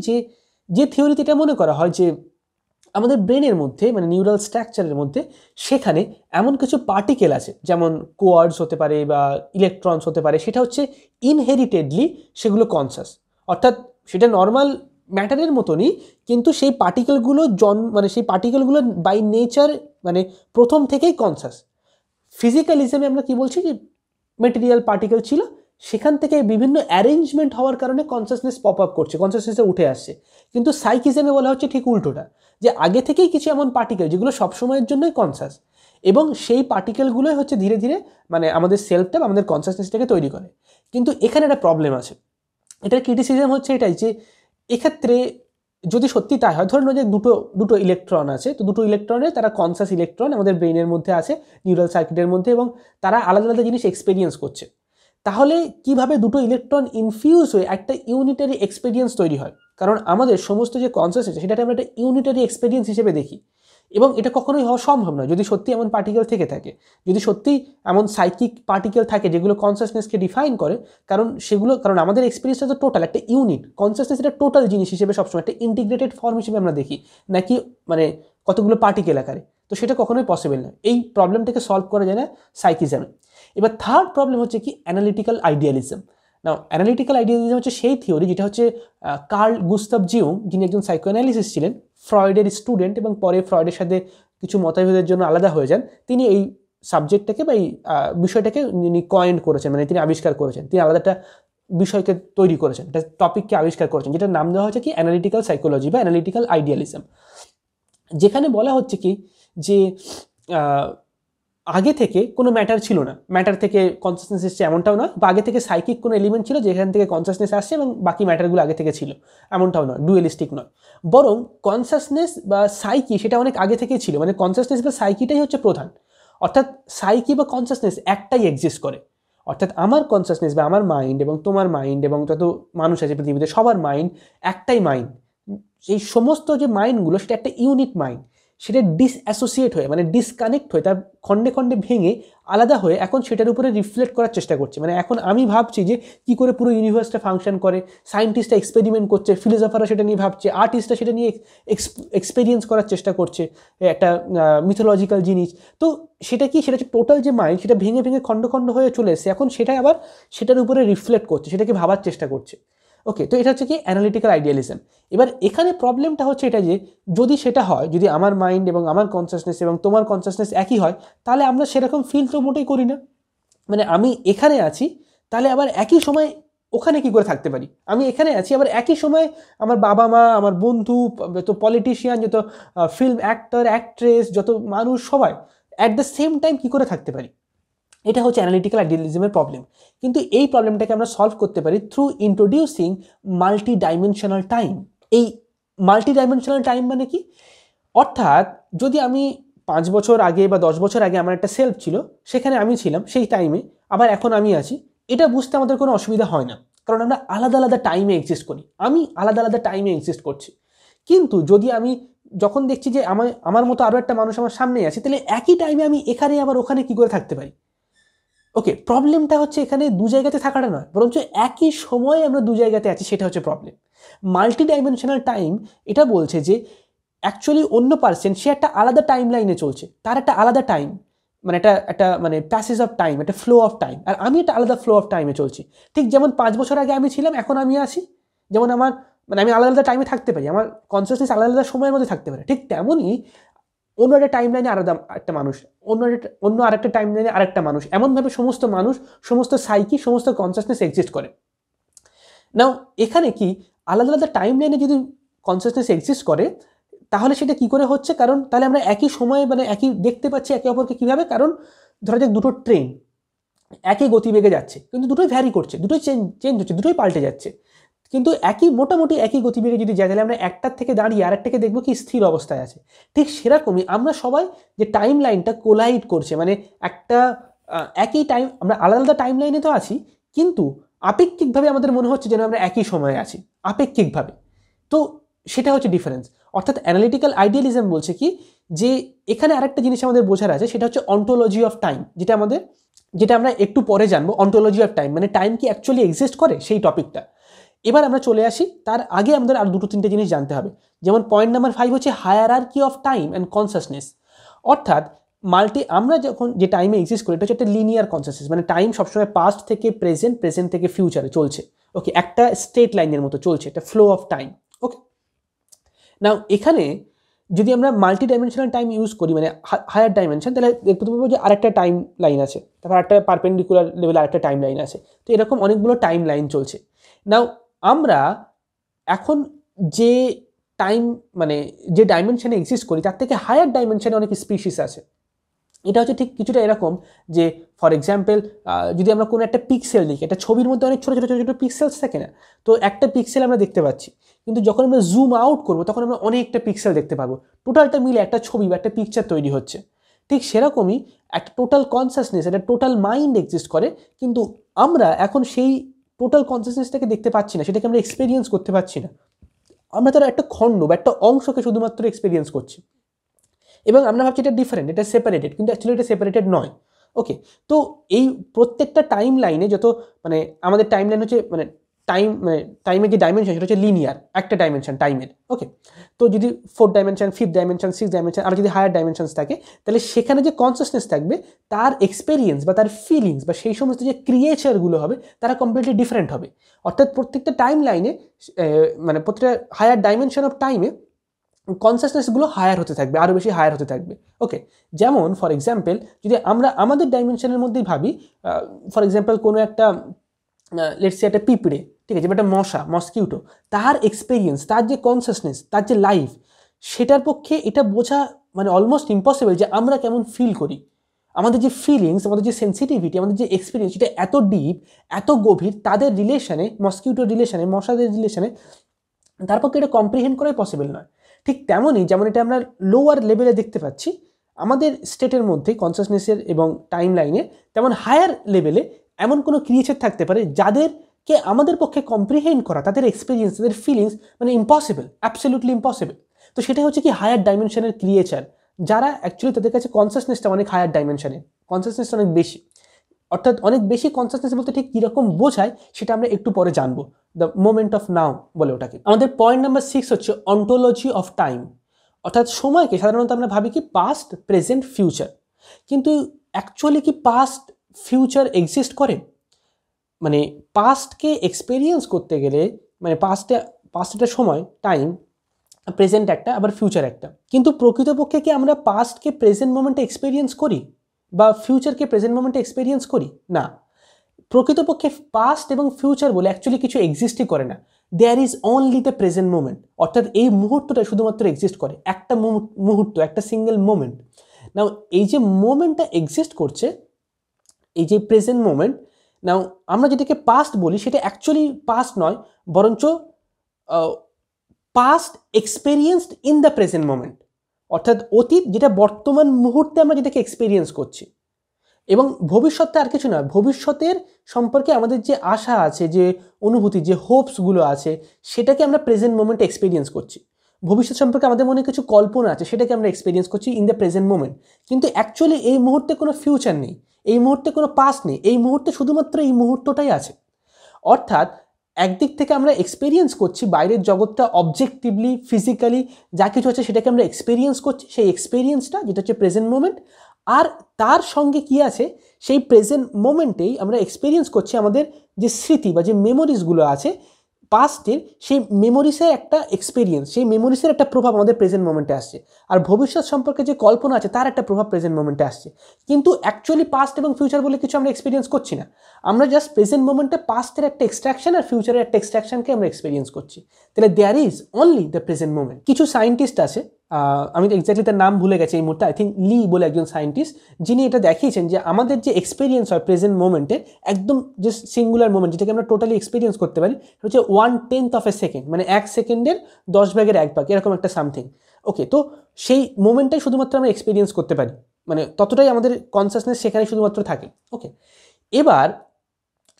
যে থিওরিতে এটা মনে করা হয় যে আমাদের ব্রেনের মধ্যে মানে নিউরাল স্ট্রাকচারের মধ্যে সেখানে এমন কিছু পার্টিকেল আছে, যেমন কোয়ার্ডস হতে পারে বা ইলেকট্রনস হতে পারে, সেটা হচ্ছে ইনহেরিটেডলি সেগুলো কনসাস। অর্থাৎ সেটা নর্মাল ম্যাটারের মতনই, কিন্তু সেই পার্টিকেলগুলো মানে সেই পার্টিকেলগুলো বাই নেচার মানে প্রথম থেকেই কনসাস। ফিজিক্যালিজমে আমরা কি বলছি যে মেটেরিয়াল পার্টিকেল ছিল, সেখান থেকে বিভিন্ন অ্যারেঞ্জমেন্ট হওয়ার কারণে কনসাসনেস পপ আপ করছে, কনসাসনেসে উঠে আসছে। কিন্তু সাইকিজমে বলা হচ্ছে ঠিক উল্টোটা, যে আগে থেকেই কিছু এমন পার্টিকেল যেগুলো সবসময়ের জন্যই কনসাস, এবং সেই পার্টিকেলগুলোই হচ্ছে ধীরে ধীরে মানে আমাদের সেলফটা বা আমাদের কনসাসনেসটাকে তৈরি করে। কিন্তু এখানে একটা প্রবলেম আছে। এটার ক্রিটিসিজম হচ্ছে এটাই যে এক্ষেত্রে যদি সত্যি তাই হয়, ধরে নাও যে দুটো ইলেকট্রন আছে, তো দুটো ইলেকট্রনের তারা কনসাস ইলেকট্রন আমাদের ব্রেনের মধ্যে আছে, নিউরাল সার্কিটের মধ্যে, এবং তারা আলাদা আলাদা জিনিস এক্সপেরিয়েন্স করছে। তাহলে কিভাবে দুটো ইলেকট্রন ইনফিউজ হয়ে একটা ইউনিটারি এক্সপেরিয়েন্স তৈরি হয়? কারণ আমাদের সমস্ত যে কনসাসনেস সেটাকে আমরা একটা ইউনিটারি এক্সপেরিয়েন্স হিসেবে দেখি, এবং এটা কখনোই হওয়া সম্ভব নয় যদি সত্যি এমন পার্টিকেল থেকে থাকে, যদি সত্যি এমন সাইকিক পার্টিকেল থাকে যেগুলো কনসাসনেসকে ডিফাইন করে। কারণ আমাদের এক্সপিরিয়েন্সটা তো টোটাল একটা ইউনিট, কনসাসনেস এটা টোটাল জিনিস হিসেবে সবসময় একটা ইন্টিগ্রেটেড ফর্ম হিসেবে আমরা দেখি, নাকি মানে কতগুলো পার্টিকেল আকারে। তো সেটা কখনোই পসিবল নয়। এই প্রবলেমটাকে সলভ করা যায় না সাইকিজমে। এবার থার্ড প্রবলেম হচ্ছে কি অ্যানালিটিক্যাল আইডিয়ালিজম। নাও অ্যানালিটিক্যাল আইডিয়ালিজম হচ্ছে সেই থিওরি যেটা হচ্ছে কার্ল গুস্তাভ জিউং, যিনি একজন সাইকোঅ্যানালিসিস ছিলেন, ফ্রয়েডের স্টুডেন্ট এবং পরে ফ্রয়েডের সাথে কিছু মতভেদের জন্য আলাদা হয়ে যান। তিনি এই সাবজেক্টটাকে বা এই বিষয়টাকে তিনি কয়েন করেছেন, মানে তিনি আবিষ্কার করেছেন, তিনি আলাদা একটা বিষয়কে তৈরি করেছেন, একটা টপিককে আবিষ্কার করেছেন, যেটার নাম দেওয়া হচ্ছে কি অ্যানালিটিক্যাল সাইকোলজি বা অ্যানালিটিক্যাল আইডিয়ালিজম। যেখানে বলা হচ্ছে কি যে আগে থেকে কোনো ম্যাটার ছিল না, ম্যাটার থেকে কনসাসনেস এসছে এমনটাও নয়, বা আগে থেকে সাইকিক কোনো এলিমেন্ট ছিল যেখান থেকে কনসাসনেস আসছে এবং বাকি ম্যাটারগুলো আগে থেকে ছিল, এমনটাও নয়, ডুয়েলিস্টিক নয়। বরং কনসাসনেস বা সাইকি সেটা অনেক আগে থেকেই ছিল, মানে কনসাসনেস বা সাইকিটাই হচ্ছে প্রধান। অর্থাৎ সাইকি বা কনসাসনেস একটাই এক্সিস্ট করে। অর্থাৎ আমার কনসাসনেস বা আমার মাইন্ড এবং তোমার মাইন্ড এবং যত মানুষ আছে পৃথিবীতে সবার মাইন্ড একটাই মাইন্ড। এই সমস্ত যে মাইন্ডগুলো সেটা একটা ইউনিট মাইন্ড, সেটা ডিসঅ্যাসোসিয়েট হয়ে মানে ডিসকানেক্ট হয়ে তার খণ্ডে খণ্ডে ভেঙে আলাদা হয়ে এখন সেটার উপরে রিফ্লেক্ট করার চেষ্টা করছে। মানে এখন আমি ভাবছি যে কী করে পুরো ইউনিভার্সটা ফাংশন করে, সায়েন্টিস্টরা এক্সপেরিমেন্ট করছে, ফিলোসফাররা সেটা নিয়ে ভাবছে, আর্টিস্টরা সেটা নিয়ে এক্সপেরিয়েন্স করার চেষ্টা করছে, একটা মিথোলজিক্যাল জিনিস। তো সেটা কি, সেটা হচ্ছে টোটাল যে মাইন্ড সেটা ভেঙে ভেঙে খণ্ড খণ্ড হয়ে চলে এসেছে, এখন সেটাই আবার সেটার উপরে রিফ্লেক্ট করছে, সেটাকে ভাবার চেষ্টা করছে। ওকে, তো এটা হচ্ছে কি অ্যানালিটিক্যাল আইডিয়ালিজম। এবার এখানে প্রবলেমটা হচ্ছে এটা যে যদি সেটা হয়, যদি আমার মাইন্ড এবং আমার কনসাসনেস এবং তোমার কনসাসনেস একই হয়, তাহলে আমরা সেরকম ফিল তো মোটেই করি না। মানে আমি এখানে আছি, তাহলে আবার একই সময় ওখানে কি করে থাকতে পারি? আমি এখানে আছি, আবার একই সময় আমার বাবা মা, আমার বন্ধু, যত পলিটিশিয়ান, যত ফিল্ম অ্যাক্টর অ্যাক্ট্রেস, যত মানুষ সবাই অ্যাট দ্য সেম টাইম কী করে থাকতে পারি? এটা হচ্ছে অ্যানালিটিক্যাল আইডিয়ালিজমের প্রবলেম। কিন্তু এই প্রবলেমটাকে আমরা সলভ করতে পারি through introducing multi dimensional time. এই মাল্টি ডাইমেনশনাল টাইম মানে কি? অর্থাৎ যদি আমি 5 বছর আগে বা 10 বছর আগে আমার একটা সেলফ ছিল, সেখানে আমি ছিলাম সেই টাইমে, আবার এখন আমি আছি, এটা বুঝতে আমাদের কোনো অসুবিধা হয় না, কারণ আমরা আলাদা আলাদা টাইমে এক্সিস্ট করি, আমি আলাদা আলাদা টাইমে এক্সিস্ট করছি। কিন্তু যদি আমি যখন দেখছি যে আমার মতো আরও একটা মানুষ আমার সামনেই আছে, তাহলে একই টাইমে আমি এখানে আবার ওখানে কী করে থাকতে পারি? ওকে, প্রবলেমটা হচ্ছে এখানে দু জায়গাতে থাকাটা নয়, বরঞ্চ একই সময়ে আমরা দু জায়গাতে আছি, সেটা হচ্ছে প্রবলেম। মাল্টি ডাইমেনশনাল টাইম এটা বলছে যে অ্যাকচুয়ালি অন্য পার্সন সে একটা আলাদা টাইম লাইনে চলছে, তার একটা আলাদা টাইম, মানে একটা মানে প্যাসেজ অফ টাইম, একটা ফ্লো অফ টাইম, আর আমি একটা আলাদা ফ্লো অফ টাইমে চলছি। ঠিক যেমন 5 বছর আগে আমি ছিলাম, এখন আমি আছি, যেমন আমার মানে আমি আলাদা আলাদা টাইমে থাকতে পারি, আমার কনসিয়াসনেস আলাদা আলাদা সময়ের মধ্যে থাকতে পারে, ঠিক তেমনই অন্য একটা টাইম লাইনে আলাদা একটা মানুষ, অন্য আরেকটা টাইম লাইনে আরেকটা মানুষ, এমনভাবে সমস্ত মানুষ, সমস্ত সাইকি, সমস্ত কনসিয়াসনেস এক্সিস্ট করে। নাও এখানে কি আলাদা আলাদা টাইম লাইনে যদি কনসাসনেস এক্সিস্ট করে, তাহলে সেটা কি করে হচ্ছে? কারণ তাহলে আমরা একই সময়ে মানে একই দেখতে পাচ্ছি একে অপরকে কীভাবে? কারণ ধরা যাক দুটো ট্রেন একই গতিবেগে যাচ্ছে, কিন্তু দুটোই ভ্যারি করছে, দুটোই চেঞ্জ হচ্ছে, দুটোই পাল্টে যাচ্ছে, কিন্তু মোটামুটি একই গতিবেগে যদি যায়, তাহলে আমরা একটার থেকে দাঁড়িয়ে আরেকটাকে দেখবো কি স্থির অবস্থায় আছে। ঠিক সেরকমই আমরা সবাই যে টাইম লাইনটা কোলাইড করছে, মানে একটা একই টাইম, আমরা আলাদা আলাদা টাইম লাইনে তো আছি, কিন্তু আপেক্ষিকভাবে আমাদের মনে হচ্ছে যেন আমরা একই সময়ে আছি, আপেক্ষিকভাবে। তো সেটা হচ্ছে ডিফারেন্স। অর্থাৎ অ্যানালিটিক্যাল আইডিয়ালিজম বলছে কি, যে এখানে আরেকটা জিনিস আমাদের বোঝার আছে, সেটা হচ্ছে অন্টোলজি অফ টাইম, যেটা আমরা একটু পরে জানবো। অন্টোলজি অফ টাইম মানে টাইম কি অ্যাকচুয়ালি এক্সিস্ট করে, সেই টপিকটা। এবার আমরা চলে আসি, তার আগে আমাদের আর দুটো তিনটে জিনিস জানতে হবে। যেমন পয়েন্ট নাম্বার 5 হচ্ছে hierarchy of time and consciousness. অর্থাৎ আমরা যখন যে টাইমে এক্সিস্ট করি, এটা হচ্ছে একটা লিনিয়ার কনসাসনেস, মানে টাইম সবসময় পাস্ট থেকে প্রেজেন্ট, প্রেজেন্ট থেকে ফিউচারে চলছে। ওকে, একটা স্ট্রেট লাইনের মতো চলছে, এটা ফ্লো অফ টাইম। ওকে, নাও এখানে যদি আমরা মাল্টি ডাইমেনশনাল টাইম ইউজ করি, মানে হায়ার ডাইমেনশন, তাহলে দেখতে পাবো যে আরেকটা টাইম লাইন আছে, তারপর একটা পারপেন্ডিকুলার লেভেলে আরেকটা টাইম লাইন আছে। তো এরকম অনেকগুলো টাইম লাইন চলছে। নাও আমরা এখন যে টাইম মানে যে ডাইমেনশনে এক্সিস্ট করি, তার থেকে হায়ার ডাইমেনশনে অনেক স্পিসিস আছে। এটা হচ্ছে ঠিক কিছুটা এরকম যে, ফর এক্সাম্পল, যদি আমরা কোনো একটা পিক্সেল দেখি, একটা ছবির মধ্যে অনেক ছোটো ছোটো ছোটো ছোটো পিক্সেলস থাকে না? তো একটা পিক্সেল আমরা দেখতে পাচ্ছি, কিন্তু যখন আমরা জুম আউট করবো, তখন আমরা অনেকটা পিক্সেল দেখতে পাবো, টোটালটা মিলে একটা ছবি বা একটা পিকচার তৈরি হচ্ছে। ঠিক সেরকমই একটা টোটাল কনসাসনেস, একটা টোটাল মাইন্ড এক্সিস্ট করে, কিন্তু আমরা এখন সেই টোটাল কনসাসনেসটাকে দেখতে পাচ্ছি না, সেটাকে আমরা এক্সপেরিয়েন্স করতে পারছি না। আমরা তার একটা খণ্ড বা একটা অংশকে শুধুমাত্র এক্সপেরিয়েন্স করছি, এবং আমরা ভাবছি এটা ডিফারেন্ট, এটা সেপারেটেড, কিন্তু অ্যাকচুয়ালি এটা সেপারেটেড নয়। ওকে, তো এই প্রত্যেকটা টাইম লাইনে যত মানে আমাদের টাইম লাইন হচ্ছে মানে টাইমের যে ডাইমেনশন, সেটা হচ্ছে লিনিয়ার একটা ডাইমেনশন টাইমের। ওকে, তো যদি 4th dimension, 5th dimension, 6th dimension, আর যদি হায়ার ডাইমেনশনস থাকে, তাহলে সেখানে যে কনসাসনেস থাকবে, তার এক্সপেরিয়েন্স বা তার ফিলিংস বা সেই সমস্ত যে ক্রিয়েচারগুলো হবে, তারা কমপ্লিটলি ডিফারেন্ট হবে। অর্থাৎ প্রত্যেকটা টাইম লাইনে মানে প্রত্যেকটা হায়ার ডাইমেনশন অফ টাইমে কনসাসনেসগুলো হায়ার হতে থাকবে, আরও বেশি হায়ার হতে থাকবে। ওকে, যেমন ফর এক্সাম্পল যদি আমরা আমাদের ডাইমেনশনের মধ্যেই ভাবি, ফর এক্সাম্পল কোনো একটা লেটস সে একটা পিঁপড়ে, ঠিক আছে, বা একটা মসকিউটো, তার এক্সপেরিয়েন্স, তার যে কনসাসনেস, তার যে লাইফ, সেটার পক্ষে এটা বোঝা মানে অলমোস্ট ইম্পসিবল যে আমরা কেমন ফিল করি। আমাদের যে ফিলিংস, আমাদের যে সেন্সিটিভিটি, আমাদের যে এক্সপিরিয়েন্স, সেটা এত ডিপ, এত গভীর তাদের রিলেশনে, মসকিউটোর রিলেশনে, মশাদের রিলেশনে, তার পক্ষে এটা কম্প্রিহেন্ড করাই পসিবল নয়। ঠিক তেমনই যেমন এটা আমরা লোয়ার লেভেলে দেখতে পাচ্ছি আমাদের স্টেটের মধ্যে কনসাসনেসের এবং টাইম লাইনে, তেমন হায়ার লেভেলে এমন কোনো ক্রিয়েচার থাকতে পারে যাদেরকে আমাদের পক্ষে কম্প্রিহেন্ড করা, তাদের এক্সপিরিয়েন্স, তাদের ফিলিংস মানে ইম্পসিবল, অ্যাবসলিউটলি ইম্পসিবল। তো সেটা হচ্ছে কি হায়ার ডাইমেনশনের ক্রিয়েচার, যারা অ্যাকচুয়ালি তাদের কাছে কনসাসনেসটা অনেক হায়ার ডাইমেনশনের, কনসাসনেসটা অনেক বেশি। অর্থাৎ অনেক বেশি কনসাসনেস বলতে ঠিক কীরকম বোঝায়, সেটা আমরা একটু পরে জানবো। দ্য মোমেন্ট অফ নাও বলে ওটাকে। আমাদের পয়েন্ট নাম্বার 6 হচ্ছে অন্টোলজি অফ টাইম। অর্থাৎ সময়কে সাধারণত আমরা ভাবি কি পাস্ট, প্রেজেন্ট, ফিউচার, কিন্তু অ্যাকচুয়ালি কি পাস্ট ফিউচার এক্সিস্ট করে? মানে পাস্টকে এক্সপেরিয়েন্স করতে গেলে, মানে পাস্ট একটা সময় টাইম, প্রেজেন্ট একটা, আবার ফিউচার একটা, কিন্তু প্রকৃতপক্ষে কি আমরা পাস্টকে প্রেজেন্ট মোমেন্টে এক্সপেরিয়েন্স করি বা ফিউচারকে প্রেজেন্ট মোমেন্টে এক্সপেরিয়েন্স করি? না, প্রকৃতপক্ষে পাস্ট এবং ফিউচার বলে অ্যাকচুয়ালি কিছু এক্সিস্টই করে না। There is only the present moment. অর্থাৎ এই মুহূর্তটা শুধুমাত্র এক্সিস্ট করে, একটা মুহূর্ত, একটা সিঙ্গেল মোমেন্ট। নাও এই যে মোমেন্টটা এক্সিস্ট করছে, এই যে প্রেজেন্ট মোমেন্ট, নাও আমরা যেটাকে পাস্ট বলি, সেটা অ্যাকচুয়ালি পাস্ট নয়, বরঞ্চ past experienced in the present moment. অর্থাৎ অতীত যেটা বর্তমান মুহূর্তে আমরা যেটাকে এক্সপেরিয়েন্স করছি, এবং ভবিষ্যৎটা আর কিছু না, ভবিষ্যতের সম্পর্কে আমাদের যে আশা আছে, যে অনুভূতি, যে হোপসগুলো আছে, সেটাকে আমরা প্রেজেন্ট মোমেন্টে এক্সপেরিয়েন্স করছি। ভবিষ্যৎ সম্পর্কে আমাদের মনে কিছু কল্পনা আছে, সেটাকে আমরা এক্সপেরিয়েন্স করছি ইন দ্য প্রেজেন্ট মোমেন্ট। কিন্তু অ্যাকচুয়ালি এই মুহূর্তে কোনো ফিউচার নেই, এই মুহূর্তে কোনো পাস্ট নেই, এই মুহূর্তে শুধুমাত্র এই মুহূর্তটাই আছে। অর্থাৎ একদিক থেকে আমরা এক্সপেরিয়েন্স করছি বাইরের জগৎটা, অবজেক্টিভলি, ফিজিক্যালি যা কিছু আছে সেটাকে আমরা এক্সপেরিয়েন্স করছি, সেই এক্সপেরিয়েন্সটা যেটা হচ্ছে প্রেজেন্ট মোমেন্ট। আর তার সঙ্গে কি আছে, সেই প্রেজেন্ট মোমেন্টেই আমরা এক্সপেরিয়েন্স করছি আমাদের যে স্মৃতি বা যে মেমোরিজগুলো আছে, পাস্টের সেই মেমোরিসের একটা এক্সপিরিয়েন্স, সেই মেমোরিসের একটা প্রভাব আমাদের প্রেজেন্ট মোমেন্টে আসছে, আর ভবিষ্যৎ সম্পর্কে যে কল্পনা আছে তার একটা প্রভাব প্রেজেন্ট মোমেন্টে আসছে। কিন্তু অ্যাকচুয়ালি পাস্ট এবং ফিউচার বলে কিছু আমরা এক্সপিরিয়েন্স করছি না, আমরা জাস্ট প্রেজেন্ট মোমেন্টে পাস্টের একটা এক্সট্রাকশন আর ফিউচারের একটা এক্সট্রাকশনকে আমরা এক্সপিরিয়েন্স করছি। তাহলে there is only the present moment. কিছু সায়েন্টিস্ট আছে, আমি এক্স্যাক্টলি তার নাম ভুলে গেছি এই মুহূর্তে, আই থিঙ্ক লি বলে একজন সায়েন্টিস্ট, যিনি এটা দেখিয়েছেন যে আমাদের যে এক্সপিরিয়েন্স হয় প্রেজেন্ট মোমেন্টে, একদম যে সিঙ্গুলার মোমেন্ট যেটাকে আমরা টোটালি এক্সপিরিয়েন্স করতে পারি, হচ্ছে 1/10 অফ এ সেকেন্ড, মানে 1 সেকেন্ডের 10 ভাগের 1 ভাগ, এরকম একটা সামথিং। ওকে, তো সেই মোমেন্টটাই শুধুমাত্র আমরা এক্সপিরিয়েন্স করতে পারি, মানে ততটাই আমাদের কনসাসনেস সেখানে শুধুমাত্র থাকে। ওকে, এবার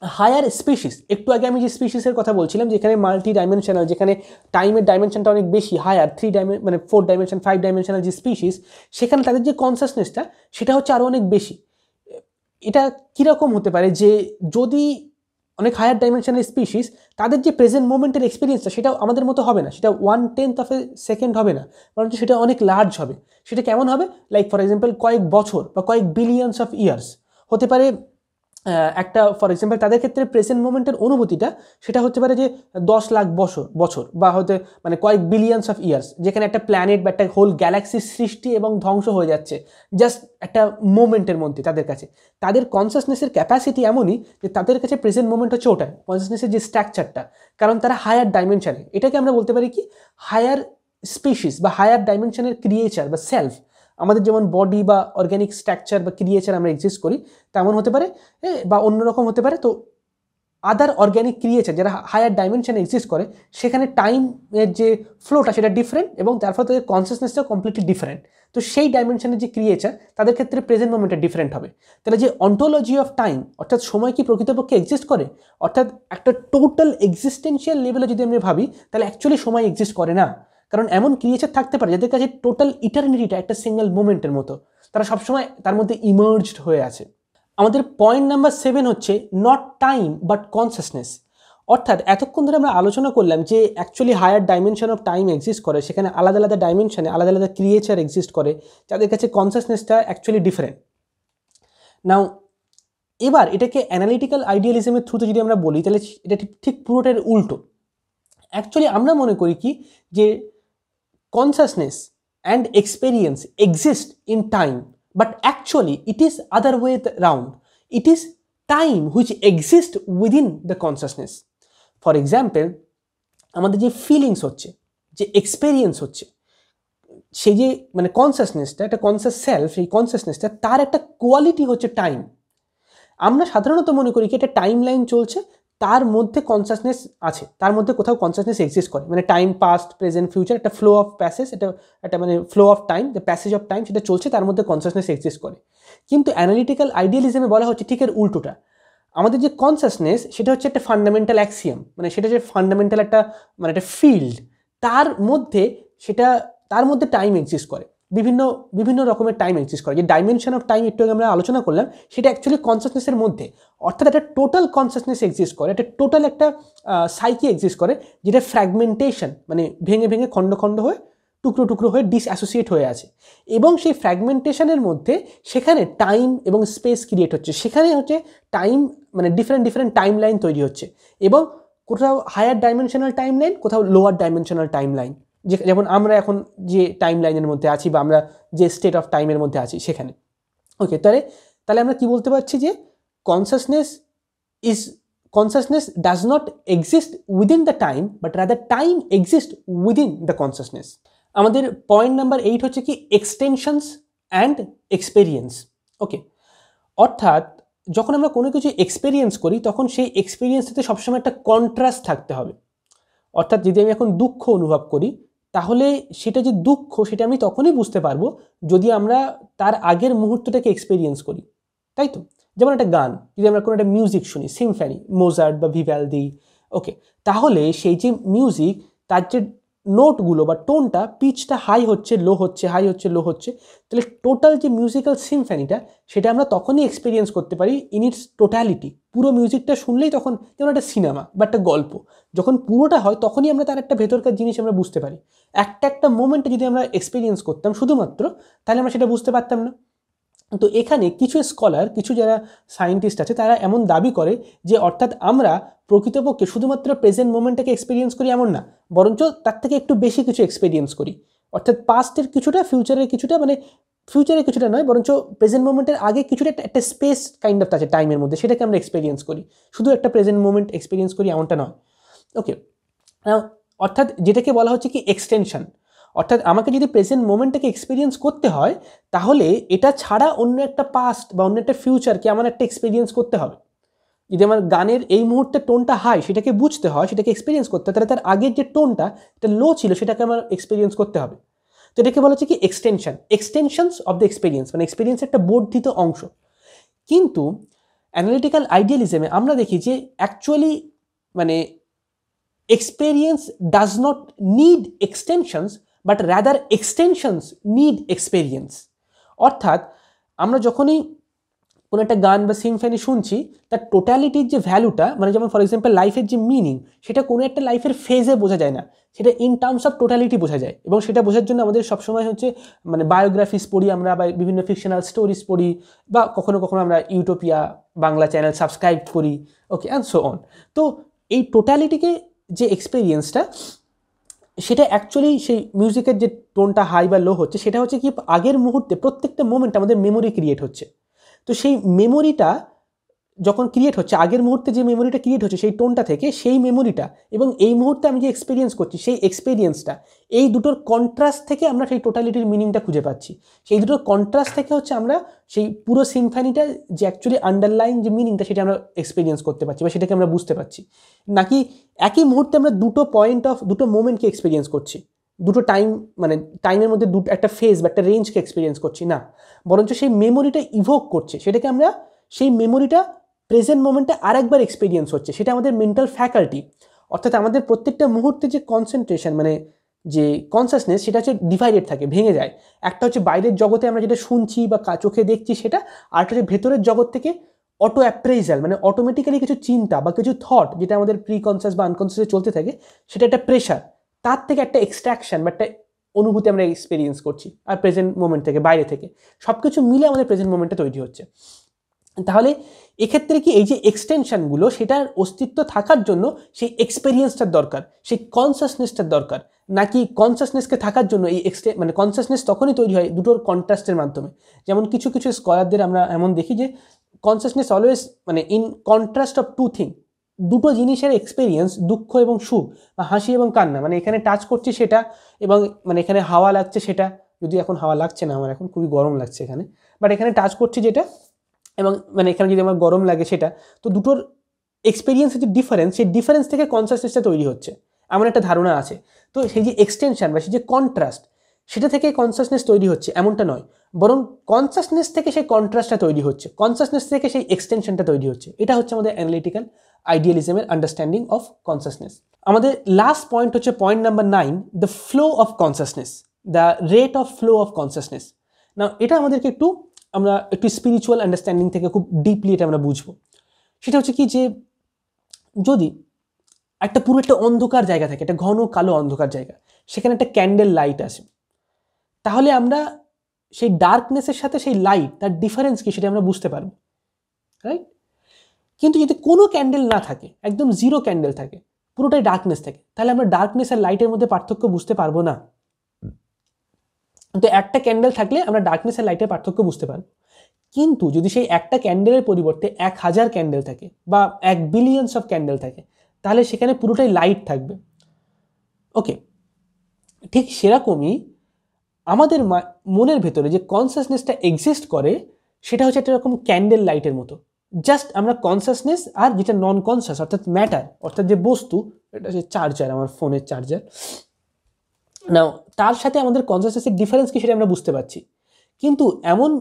হায়ার স্পিসিস, একটু আগে আমি যে স্পিসিসের কথা বলছিলাম যেখানে মাল্টি ডাইমেনশনাল, যেখানে টাইমের ডাইমেনশনটা অনেক বেশি, হায়ার 3 মানে 4 ডাইমেনশন 5 ডাইমেনশনাল যে স্পিসিস, সেখানে তাদের যে কনসাসনেসটা সেটা হচ্ছে আরও অনেক বেশি। এটা কীরকম হতে পারে যে যদি অনেক হায়ার ডাইমেনশনাল স্পিসিস, তাদের যে প্রেজেন্ট মোমেন্টের এক্সপিরিয়েন্সটা সেটাও আমাদের মতো হবে না, সেটা 1/10 অফ এ সেকেন্ড হবে না, বরঞ্চ সেটা অনেক লার্জ হবে। সেটা কেমন হবে? লাইক ফর এক্সাম্পল কয়েক বছর বা কয়েক বিলিয়নস অফ ইয়ার্স হতে পারে। একটা ফর এক্সাম্পল তাদের ক্ষেত্রে প্রেজেন্ট মোমেন্টের অনুভূতিটা সেটা হতে পারে যে 10 লাখ বছর বা হতে মানে কয়েক বিলিয়নস অফ ইয়ার্স, যেখানে একটা প্ল্যানেট বা একটা হোল গ্যালাক্সির সৃষ্টি এবং ধ্বংস হয়ে যাচ্ছে জাস্ট একটা মোমেন্টের মধ্যে। তাদের কাছে তাদের কনসাসনেসের ক্যাপাসিটি এমনই যে তাদের কাছে প্রেজেন্ট মোমেন্ট হচ্ছে ওটা, কনসাসনেসের যে স্ট্রাকচারটা, কারণ তারা হায়ার ডাইমেনশনে। এটাকে আমরা বলতে পারি কি হায়ার স্পিসিস বা হায়ার ডাইমেনশনের ক্রিয়েচার বা সেলফ। আমাদের যেমন বডি বা অর্গ্যানিক স্ট্রাকচার বা ক্রিয়েচার আমরা এক্সিস্ট করি, তেমন হতে পারে বা অন্যরকম হতে পারে। তো আদার অর্গ্যানিক ক্রিয়েচার যারা হায়ার ডাইমেনশনে এক্সিস্ট করে, সেখানে টাইমের যে ফ্লোটা সেটা ডিফারেন্ট এবং তার ফলে তাদের কনসিয়াসনেসটাও কমপ্লিটলি ডিফারেন্ট। তো সেই ডাইমেনশনের যে ক্রিয়েচার তাদের ক্ষেত্রে প্রেজেন্ট মোমেন্টটা ডিফারেন্ট হবে। তাহলে যে অন্টোলজি অফ টাইম, অর্থাৎ সময় কি প্রকৃতপক্ষে এক্সিস্ট করে, অর্থাৎ একটা টোটাল এক্সিস্টেন্সিয়াল লেভেলে যদি আমরা ভাবি, তাহলে অ্যাকচুয়ালি সময় এক্সিস্ট করে না। কারণ এমন ক্রিয়েচার থাকতে পারে যাদের কাছে টোটাল ইটারনিটিটা একটা সিঙ্গেল মোমেন্টের মতো, তারা সবসময় তার মধ্যে ইমার্জড হয়ে আছে। আমাদের পয়েন্ট নাম্বার 7 হচ্ছে নট টাইম বাট কনসাসনেস। অর্থাৎ এতক্ষণ ধরে আমরা আলোচনা করলাম যে actually higher dimension of time exist করে, সেখানে আলাদা আলাদা ডাইমেনশনে আলাদা আলাদা ক্রিয়েচার এক্সিস্ট করে যাদের কাছে কনসাসনেসটা অ্যাকচুয়ালি ডিফারেন্ট। নাও এবার এটাকে অ্যানালিটিক্যাল আইডিয়ালিজমের থ্রুতে যদি আমরা বলি, তাহলে এটা ঠিক পুরোটার উল্টো। অ্যাকচুয়ালি আমরা মনে করি কি যে consciousness and experience exist in time, but actually it is other way round. It is time which exists within the consciousness. For example, আমাদের যে ফিলিংস হচ্ছে, যে এক্সপেরিয়েন্স হচ্ছে, সেই যে মানে কনসাসনেসটা, একটা কনসাস সেলফ, সেই কনসাসনেসটা তার একটা কোয়ালিটি হচ্ছে টাইম। আমরা সাধারণত মনে করি কি একটা টাইম লাইন চলছে, তার মধ্যে কনসাসনেস আছে, তার মধ্যে কোথাও কনসাসনেস এক্সিস্ট করে, মানে টাইম পাস্ট প্রেজেন্ট ফিউচার, একটা ফ্লো অফ প্যাসেজ, একটা মানে flow of time, the passage of time, সেটা চলছে, তার মধ্যে কনসাসনেস এক্সিস্ট করে। কিন্তু অ্যানালিটিক্যাল আইডিয়ালিজমে বলা হচ্ছে ঠিক এর উল্টোটা। আমাদের যে কনসাসনেস সেটা হচ্ছে একটা ফান্ডামেন্টাল অ্যাক্সিয়াম, মানে সেটা যে ফান্ডামেন্টাল একটা মানে একটা ফিল্ড, তার মধ্যে টাইম এক্সিস্ট করে, বিভিন্ন রকমের টাইম এক্সিস্ট করে। যে ডাইমেনশন অফ টাইম একটু আমরা আলোচনা করলাম, সেটা অ্যাকচুয়ালি কনসাসনেসের মধ্যে, অর্থাৎ একটা টোটাল কনসাসনেস এক্সিস্ট করে, একটা টোটাল একটা সাইকি এক্সিস্ট করে, যেটা ফ্র্যাগমেন্টেশন মানে ভেঙে ভেঙে খণ্ড খণ্ড হয়ে টুকরো টুকরো হয়ে ডিসঅ্যাসোসিয়েট হয়ে আছে। এবং সেই ফ্র্যাগমেন্টেশনের মধ্যে সেখানে টাইম এবং স্পেস ক্রিয়েট হচ্ছে, সেখানে হচ্ছে টাইম মানে ডিফারেন্ট টাইম লাইন তৈরি হচ্ছে, এবং কোথাও হায়ার ডাইমেনশনাল টাইম লাইন, কোথাও লোয়ার ডাইমেনশনাল টাইম লাইন, যেমন আমরা এখন যে টাইম লাইনের মধ্যে আছি বা আমরা যে স্টেট অফ টাইমের মধ্যে আছি সেখানে। ওকে, তাহলে আমরা কি বলতে পারছি যে consciousness does not exist within the time, but rather time exist within the consciousness. আমাদের পয়েন্ট নাম্বার 8 হচ্ছে কি এক্সটেনশনস অ্যান্ড এক্সপেরিয়েন্স। ওকে, অর্থাৎ যখন আমরা কোনো কিছু এক্সপেরিয়েন্স করি, তখন সেই এক্সপেরিয়েন্সটাতে সবসময় একটা কন্ট্রাস্ট থাকতে হবে। অর্থাৎ যদি আমি এখন দুঃখ অনুভব করি, তাহলে সেটা যে দুঃখ সেটা আমি তখনই বুঝতে পারবো যদি আমরা তার আগের মুহূর্তটাকে এক্সপেরিয়েন্স করি, তাই তো? যেমন একটা গান, যদি আমরা কোনো একটা মিউজিক শুনি, সিম্ফনি, মোজার্ট বা ভিভালদি, ওকে, তাহলে সেই যে মিউজিক, তার যে নোটগুলো বা টোনটা, পিচটা হাই হচ্ছে লো হচ্ছে, হাই হচ্ছে লো হচ্ছে, তাহলে টোটাল যে মিউজিক্যাল সিম্ফনিটা সেটা আমরা তখনই এক্সপেরিয়েন্স করতে পারি ইন ইটস টোটালিটি। পুরো মিউজিকটা শুনলেই তখন যেমন একটা সিনেমা বা একটা গল্প, যখন পুরোটা হয় তখনই আমরা তার একটা ভেতরকার জিনিস আমরা বুঝতে পারি। একটা মোমেন্টে যদি আমরা এক্সপেরিয়েন্স করতাম শুধুমাত্র, তাহলে আমরা সেটা বুঝতে পারতাম না। তো এখানে কিছু স্কলার, কিছু যারা সায়েন্টিস্ট আছে, তারা এমন দাবি করে যে অর্থাৎ আমরা প্রকৃতপক্ষে শুধুমাত্র প্রেজেন্ট মোমেন্টটাকে এক্সপিরিয়েন্স করি এমন না, বরঞ্চ তার থেকে একটু বেশি কিছু এক্সপিরিয়েন্স করি। অর্থাৎ পাস্টের কিছুটা, ফিউচারের কিছুটা, মানে ফিউচারের কিছুটা নয়, বরঞ্চ প্রেজেন্ট মোমেন্টের আগে কিছুটা একটা স্পেস কাইন্ড অফ আছে টাইমের মধ্যে, সেটাকে আমরা এক্সপিরিয়েন্স করি, শুধু একটা প্রেজেন্ট মোমেন্ট এক্সপিরিয়েন্স করি এমনটা নয়। ওকে, অর্থাৎ যেটাকে বলা হচ্ছে কি এক্সটেনশন। অর্থাৎ আমাকে যদি প্রেজেন্ট মোমেন্টটাকে এক্সপিরিয়েন্স করতে হয়, তাহলে এটা ছাড়া অন্য একটা পাস্ট বা অন্য একটা ফিউচারকে আমার একটা এক্সপিরিয়েন্স করতে হবে। যদি আমার গানের এই মুহূর্তে টোনটা হাই, সেটাকে বুঝতে হয়, সেটাকে এক্সপিরিয়েন্স করতে হয়, তাহলে তার আগের যে টোনটা এটা লো ছিল, সেটাকে আমার এক্সপিরিয়েন্স করতে হবে। তো এটাকে বলা হচ্ছে কি extension, extensions of the experience, মানে এক্সপিরিয়েন্সের একটা বর্ধিত অংশ। কিন্তু অ্যানালিটিক্যাল আইডিয়ালিজমে আমরা দেখি যে অ্যাকচুয়ালি মানে experience does not need extensions but rather extensions need experience। অর্থাৎ আমরা যখনই কোনো একটা গান বা সিম্ফনি শুনছি, তার টোটালিটির যে ভ্যালুটা, মানে যেমন ফর এক্সাম্পল লাইফের যে মিনিং, সেটা কোনো একটা লাইফের ফেজে বোঝা যায় না, সেটা ইন টার্মস অফ টোটালিটি বোঝা যায়। এবং সেটা বোঝার জন্য আমাদের সবসময় হচ্ছে মানে বায়োগ্রাফিস পড়ি আমরা, বা বিভিন্ন ফিকশনাল স্টোরিজ পড়ি, বা কখনো কখনো আমরা ইউটোপিয়া বাংলা চ্যানেল সাবস্ক্রাইব করি, ওকে অ্যান্ড সো অন। তো এই টোটালিটিকে যে এক্সপিরিয়েন্সটা, সেটা অ্যাকচুয়ালি সেই মিউজিকের যে টোনটা হাই বা লো হচ্ছে, সেটা হচ্ছে কি আগের মুহূর্তে প্রত্যেকটা মোমেন্ট আমাদের মেমোরি ক্রিয়েট হচ্ছে। তো সেই মেমোরিটা যখন ক্রিয়েট হচ্ছে, আগের মুহূর্তে যে মেমোরিটা ক্রিয়েট হচ্ছে সেই টোনটা থেকে, সেই মেমোরিটা এবং এই মুহূর্তে আমি যে এক্সপিরিয়েন্স করছি সেই এক্সপিরিয়েন্সটা, এই দুটোর কন্ট্রাস্ট থেকে আমরা সেই টোটালিটির মিনিংটা খুঁজে পাচ্ছি। সেই দুটোর কন্ট্রাস্ট থেকে হচ্ছে আমরা সেই পুরো সিম্ফনিটা যে অ্যাকচুয়ালি আন্ডারলাইন যে মিনিংটা, সেটা আমরা এক্সপিরিয়েন্স করতে পারছি বা সেটাকে আমরা বুঝতে পারছি। নাকি একই মুহূর্তে আমরা দুটো পয়েন্ট অফ, দুটো মোমেন্টকে এক্সপিরিয়েন্স করছি, দুটো টাইম, মানে টাইমের মধ্যে দুটো একটা ফেজ বা একটা রেঞ্জকে এক্সপিরিয়েন্স করছি না, বরঞ্চ সেই মেমোরিটা ইভোক করছে, সেটাকে আমরা সেই মেমোরিটা প্রেজেন্ট মোমেন্টে আরেকবার এক্সপিরিয়েন্স হচ্ছে, সেটা আমাদের মেন্টাল ফ্যাকাল্টি। অর্থাৎ আমাদের প্রত্যেকটা মুহূর্তে যে কনসেন্ট্রেশন, মানে যে কনসাসনেস, সেটা হচ্ছে ডিভাইডেড থাকে, ভেঙে যায়। একটা হচ্ছে বাইরের জগতে আমরা যেটা শুনছি বা চোখে দেখছি সেটা, আর একটা হচ্ছে ভেতরের জগৎ থেকে অটো অ্যাপ্রেজাল, মানে অটোমেটিক্যালি কিছু চিন্তা বা কিছু থট যেটা আমাদের প্রি কনসাস বা আনকনসাসে চলতে থাকে, সেটা একটা প্রেশার, তার থেকে একটা এক্সট্রাকশন বা একটা অনুভূতি আমরা এক্সপিরিয়েন্স করছি, আর প্রেজেন্ট মোমেন্ট থেকে, বাইরে থেকে সব কিছু মিলে আমাদের প্রেজেন্ট মোমেন্টটা তৈরি হচ্ছে। তাহলে এক্ষেত্রে কি এই যে এক্সটেনশনগুলো, সেটার অস্তিত্ব থাকার জন্য সেই এক্সপেরিয়েন্সটার দরকার, সেই কনসাসনেসটার দরকার, নাকি কনসাসনেসকে থাকার জন্য এই মানে কনসাসনেস তখনই তৈরি হয় দুটোর কন্ট্রাস্টের মাধ্যমে। যেমন কিছু কিছু স্কলারদের আমরা এমন দেখি যে কনসাসনেস অলওয়েজ মানে in contrast of two thing, দুটো জিনিসের এক্সপিরিয়েন্স, দুঃখ এবং সুখ বা হাসি এবং কান্না, মানে এখানে টাচ করছি সেটা, এবং মানে এখানে হাওয়া লাগছে সেটা, যদি এখন হাওয়া লাগছে না, আমার এখন খুবই গরম লাগছে এখানে, বাট এখানে টাচ করছি যেটা, এবং মানে এখানে যদি আমার গরম লাগে সেটা, তো দুটোর এক্সপিরিয়েন্সের যে ডিফারেন্স, সেই ডিফারেন্স থেকে কনসাসনেসটা তৈরি হচ্ছে, এমন একটা ধারণা আছে। তো সেই যে এক্সটেনশন বা সেই যে কন্ট্রাস্ট, সেটা থেকে কনসাসনেস তৈরি হচ্ছে এমনটা নয়, বরং কনসাসনেস থেকে সেই কন্ট্রাস্টটা তৈরি হচ্ছে, কনসাসনেস থেকে সেই এক্সটেনশনটা তৈরি হচ্ছে। এটা হচ্ছে আমাদের অ্যানালিটিক্যাল আইডিয়ালিজমের আন্ডারস্ট্যান্ডিং অফ কনসাসনেস। আমাদের লাস্ট পয়েন্ট হচ্ছে point number 9, the flow of consciousness, the rate of flow of consciousness. না, এটা আমাদেরকে আমরা একটু স্পিরিচুয়াল আন্ডারস্ট্যান্ডিং থেকে খুব ডিপলি এটা আমরা বুঝবো। সেটা হচ্ছে কি যে যদি একটা পুরো একটা অন্ধকার জায়গা থাকে, একটা ঘন কালো অন্ধকার জায়গা, সেখানে একটা ক্যান্ডেল লাইট আসে, তাহলে আমরা সেই ডার্কনেসের সাথে সেই লাইট, তার ডিফারেন্স কি সেটা আমরা বুঝতে পারবো, রাইট? কিন্তু যদি কোনো ক্যান্ডেল না থাকে, একদম জিরো ক্যান্ডেল থাকে, পুরোটাই ডার্কনেস থাকে, তাহলে আমরা ডার্কনেস আর লাইটের মধ্যে পার্থক্য বুঝতে পারবো না। তো একটা ক্যান্ডেল থাকলে আমরা ডার্কনেস আর লাইটের পার্থক্য বুঝতে পারবো। কিন্তু যদি সেই একটা ক্যান্ডেলের পরিবর্তে 1000 ক্যান্ডেল থাকে বা 1 বিলিয়নস অফ ক্যান্ডেল থাকে, তাহলে সেখানে পুরোটাই লাইট থাকবে। ওকে, ঠিক সেরকমই আমাদের মনের ভেতরে যে কনসাসনেসটা এক্সিস্ট করে, সেটা হচ্ছে একটা রকম ক্যান্ডেল লাইটের মতো। জাস্ট আমরা কনসাসনেস আর যেটা নন কনসাস, অর্থাৎ ম্যাটার, অর্থাৎ যে বস্তু, এটা হচ্ছে চার্জার, আমার ফোনের চার্জার, নাও তার সাথে আমাদের কনসাসনেসের ডিফারেন্স কি সেটা আমরা বুঝতে পারছি। কিন্তু এমন